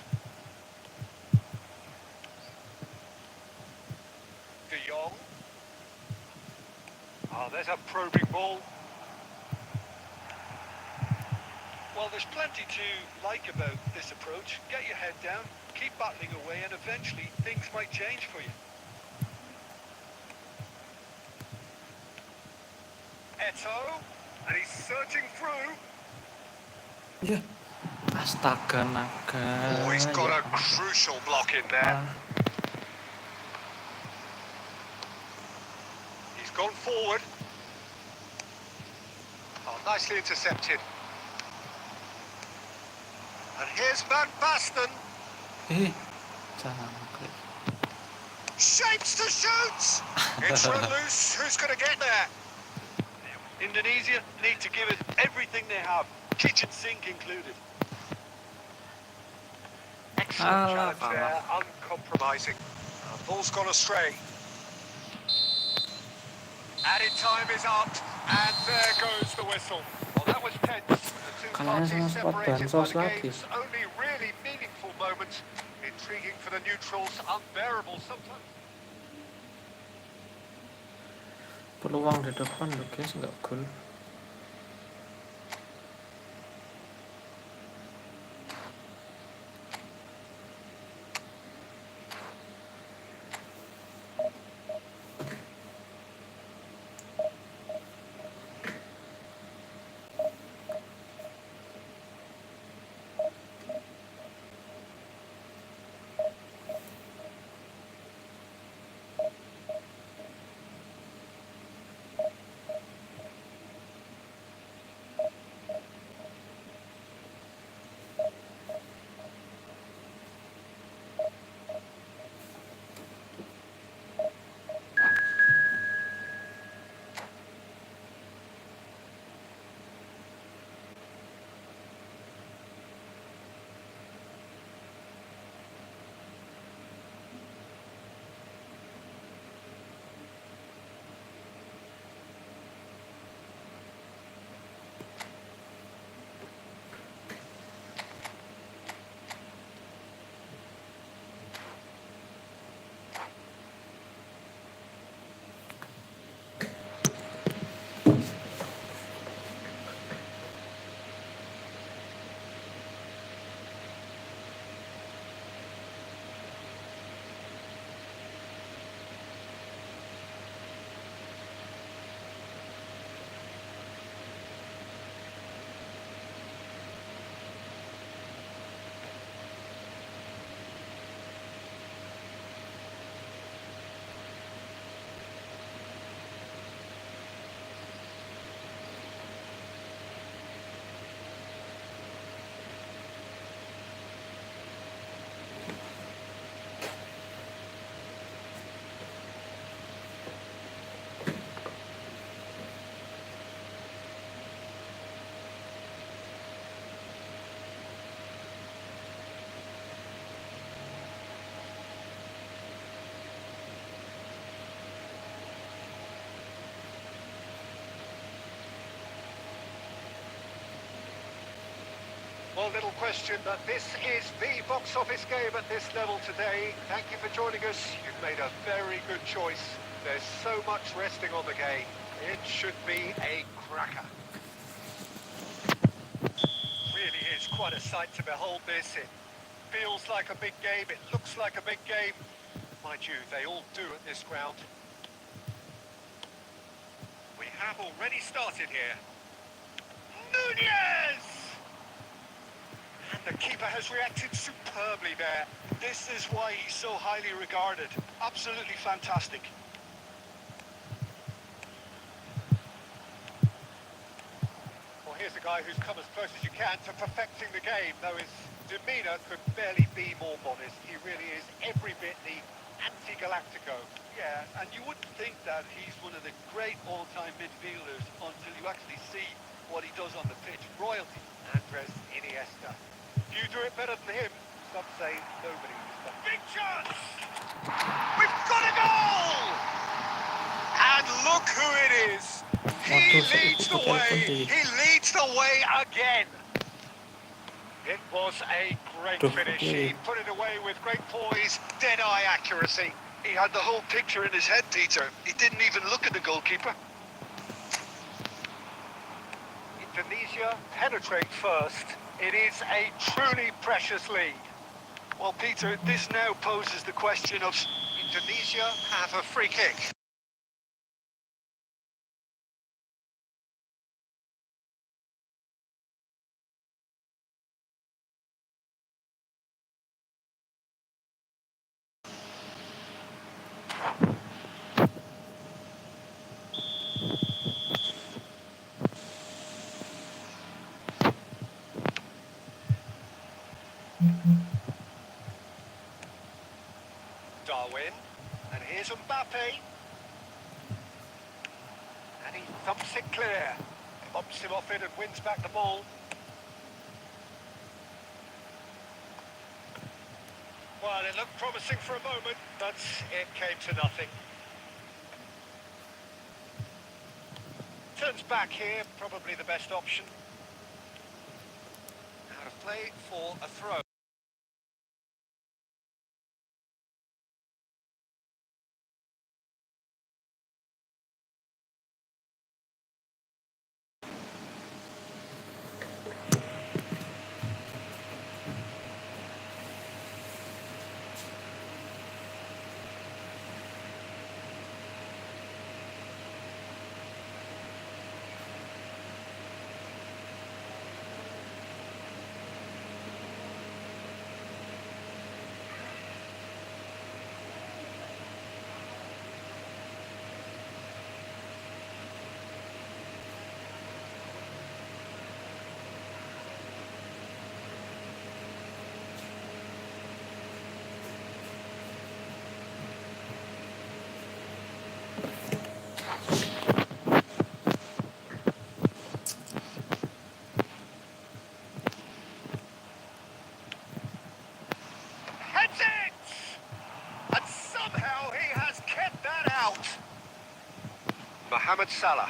Speaker 2: De Jong. Oh, there's a probing ball.
Speaker 4: Well, there's plenty to like about this approach. Get your head down, keep battling away, and eventually things might change for you.
Speaker 2: Eto. And he's searching through.
Speaker 1: Ya, astaga naga.
Speaker 2: Oh, he's got a crucial block in there. He's gone forward. Oh, nicely intercepted. And here's Van Basten.
Speaker 1: Cangkrik.
Speaker 2: Shapes to shoot. It's run loose. Who's going to get there?
Speaker 4: Indonesia need to give it everything they have, kitchen sink included.
Speaker 2: Excellent challenge there, uncompromising. Ball's gone astray. Added time is up, and there goes the whistle. Well, that was tense. The two
Speaker 1: Kalahnya sama
Speaker 2: parties
Speaker 1: Sport
Speaker 2: separated by
Speaker 1: Bansos
Speaker 2: the
Speaker 1: lagi.
Speaker 2: game's only really meaningful moment. Intriguing for the neutrals, unbearable sometimes.
Speaker 1: Peluang di depan loh guys, nggak gol.
Speaker 2: Well, little question that this is the box office game at this level today. Thank you for joining us. You've made a very good choice. There's so much resting on the game. It should be a cracker.
Speaker 4: Really is quite a sight to behold this. It feels like a big game, it looks like a big game. Mind you, they all do at this ground.
Speaker 2: We have already started here. Nunez!
Speaker 4: And the keeper has reacted superbly there. This is why he's so highly regarded. Absolutely fantastic.
Speaker 2: Well, here's a guy who's come as close as you can to perfecting the game, though his demeanour could barely be more modest. He really is every bit the anti-Galactico.
Speaker 4: Yeah, and you wouldn't think that he's one of the great all-time midfielders until you actually see what he does on the pitch. Royalty.
Speaker 2: Andres Iniesta. You do it better than him. Some say nobody has done. Big chance! We've got a goal! And look who it is. He
Speaker 1: Waduh,
Speaker 2: leads the
Speaker 1: ikut telepon
Speaker 2: way.
Speaker 1: di.
Speaker 2: He leads the way again. It was a great
Speaker 1: Duh,
Speaker 2: finish.
Speaker 1: okay.
Speaker 2: He put it away with great poise, dead-eye accuracy.
Speaker 3: He had the whole picture in his head, Peter. He didn't even look at the goalkeeper.
Speaker 2: Indonesia penetrate first. It is a truly precious lead.
Speaker 3: Well, Peter, this now poses the question of...
Speaker 2: Indonesia have a free kick. Darwin, and here's Mbappe. And he thumps it clear. Bumps him off it and wins back the ball. Well, it looked promising for a moment, but it came to nothing. Turns back here, probably the best option. Out of play for a throw. Mohamed Salah.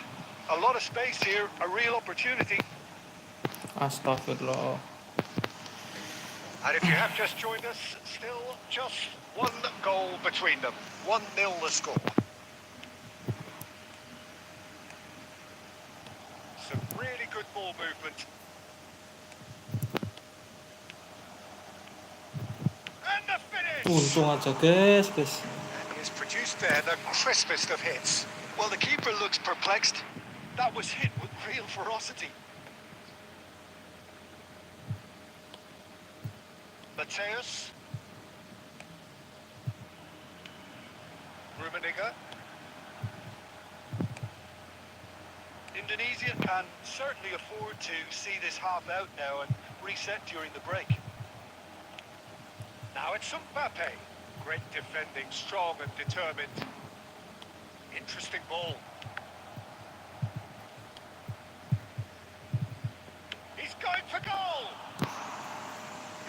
Speaker 4: A lot of space here, a real opportunity.
Speaker 1: Astagfirullah.
Speaker 2: And if you have just joined us, still just one goal between them. 1-0 the score. Some really good ball movement. And the finish!
Speaker 1: Untung aja guys.
Speaker 2: And he has produced there the crispest of hits.
Speaker 3: Well, the keeper looks perplexed.
Speaker 4: That was hit with real ferocity.
Speaker 2: Mateus. Rummenigge.
Speaker 4: Indonesia can certainly afford to see this half out now and reset during the break.
Speaker 2: Now it's Mbappe. Great defending, strong and determined. Interesting ball. He's going for goal!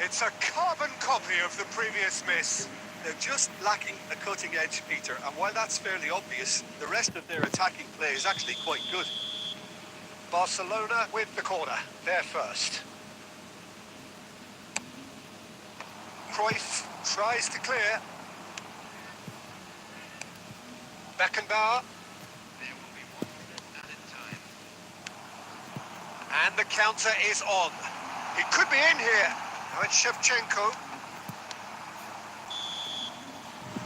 Speaker 2: It's a carbon copy of the previous miss.
Speaker 3: They're just lacking a cutting edge, Peter, and while that's fairly obvious, the rest of their attacking play is actually quite good.
Speaker 2: Barcelona with the corner. They're first. Cruyff tries to clear. Beckenbauer.
Speaker 5: There will be 1 minute added time.
Speaker 2: And the counter is on. He could be in here. Now it's Shevchenko.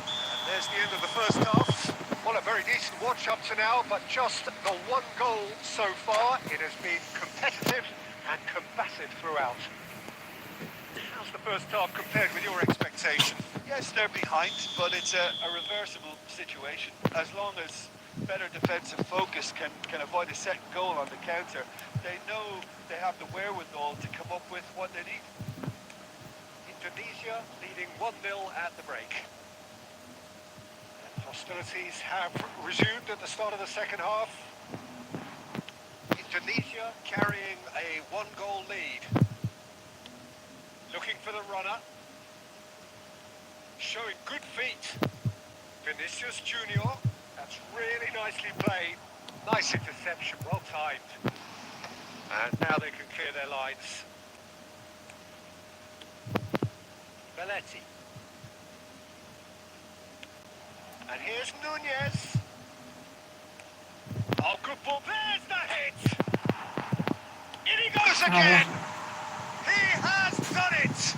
Speaker 2: And there's the end of the first half. Well, a very decent watch up to now, but just the one goal so far. It has been competitive and combative throughout. How's the first half compared with your expectation?
Speaker 4: Yes, they're behind, but it's a reversible situation. As long as better defensive focus can avoid a second goal on the counter, they know they have the wherewithal to come up with what they need.
Speaker 2: Indonesia leading 1-0 at the break. And hostilities have resumed at the start of the second half. Indonesia carrying a 1-goal lead. Looking for the runner. Showing good feet. Vinicius Junior. That's really nicely played. Nice interception, well timed. And now they can clear their lines. Belletti. And here's Nunez. Oh, good ball. There's the hit. In he goes again. He has done it.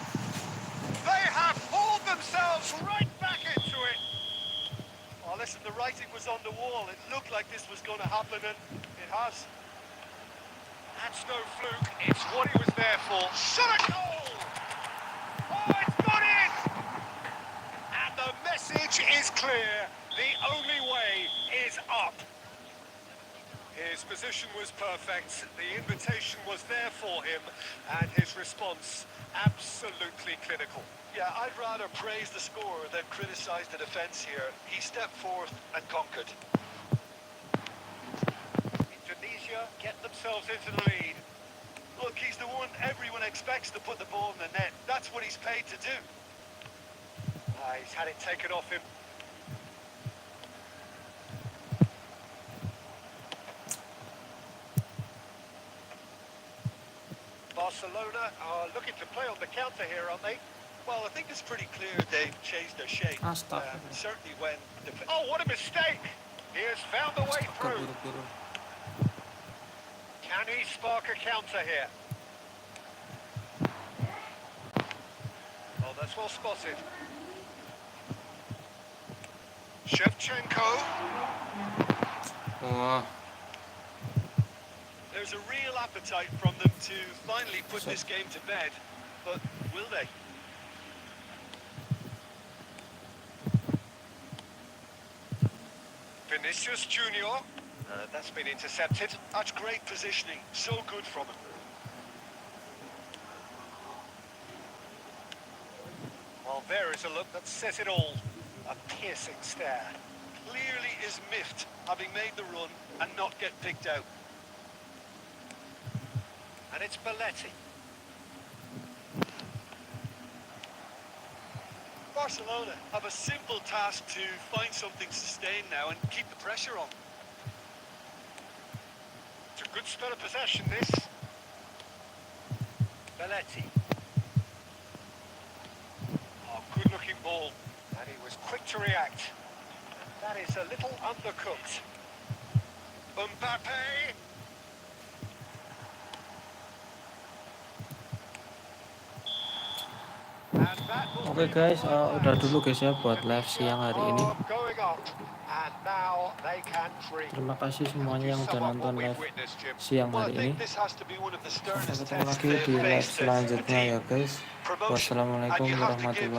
Speaker 2: They have hauled themselves right back into it.
Speaker 4: Oh, listen, the writing was on the wall. It looked like this was going to happen, and it has.
Speaker 2: That's no fluke. It's what he was there for. Shot a goal. Oh, it's gone in. And the message is clear. The only way is up. His position was perfect. The invitation was there for him, and his response absolutely clinical.
Speaker 4: Yeah, I'd rather praise the scorer than criticise the defence here. He stepped forth and conquered.
Speaker 2: Indonesia get themselves into the lead.
Speaker 4: Look, he's the one everyone expects to put the ball in the net. That's what he's paid to do.
Speaker 2: He's had it taken off him. Barcelona are looking to play on the counter here, aren't they?
Speaker 4: Well, I think it's pretty clear they've changed their shape.
Speaker 1: Astagfirullah.
Speaker 4: Certainly when...
Speaker 2: Oh, what a mistake! He has found a way through.
Speaker 1: Keburu-buru.
Speaker 2: Can he spark a counter here? Oh, that's well spotted. Shevchenko.
Speaker 1: Wah.
Speaker 4: There's a real appetite from them to finally put this game to bed, but will they?
Speaker 2: Vinicius Junior. That's been intercepted.
Speaker 4: That's great positioning, so good from him.
Speaker 2: Well, there is a look that says it all. A piercing stare.
Speaker 4: Clearly is miffed, having made the run and not get picked out.
Speaker 2: And it's Belletti.
Speaker 4: Barcelona have a simple task to find something sustained now and keep the pressure on.
Speaker 2: Good spell of possession, this.
Speaker 4: Belletti.
Speaker 2: Oh, good-looking ball. And he was quick to react.
Speaker 4: That is a little undercooked.
Speaker 2: Mbappe. And that will
Speaker 1: Oke
Speaker 2: be the
Speaker 1: guys,
Speaker 2: wide
Speaker 1: udah
Speaker 2: lads.
Speaker 1: dulu guys ya buat live
Speaker 2: Tunisia
Speaker 1: siang hari ini.
Speaker 2: are going up. And now they can dream.
Speaker 1: Terima kasih
Speaker 2: How
Speaker 1: semuanya
Speaker 2: would you
Speaker 1: yang udah
Speaker 2: sum up
Speaker 1: nonton
Speaker 2: what we've
Speaker 1: live
Speaker 2: witnessed, Jim?
Speaker 1: siang
Speaker 3: Well, I
Speaker 1: hari ini.
Speaker 3: think this has to be one of the
Speaker 1: Sampai
Speaker 3: sternest
Speaker 1: ketemu
Speaker 3: tests
Speaker 1: lagi
Speaker 3: they've
Speaker 1: di live
Speaker 3: faced as a
Speaker 1: selanjutnya
Speaker 3: team.
Speaker 1: ya guys.
Speaker 3: Promotion, and
Speaker 1: Wassalamualaikum
Speaker 3: you have to give
Speaker 1: warahmatullahi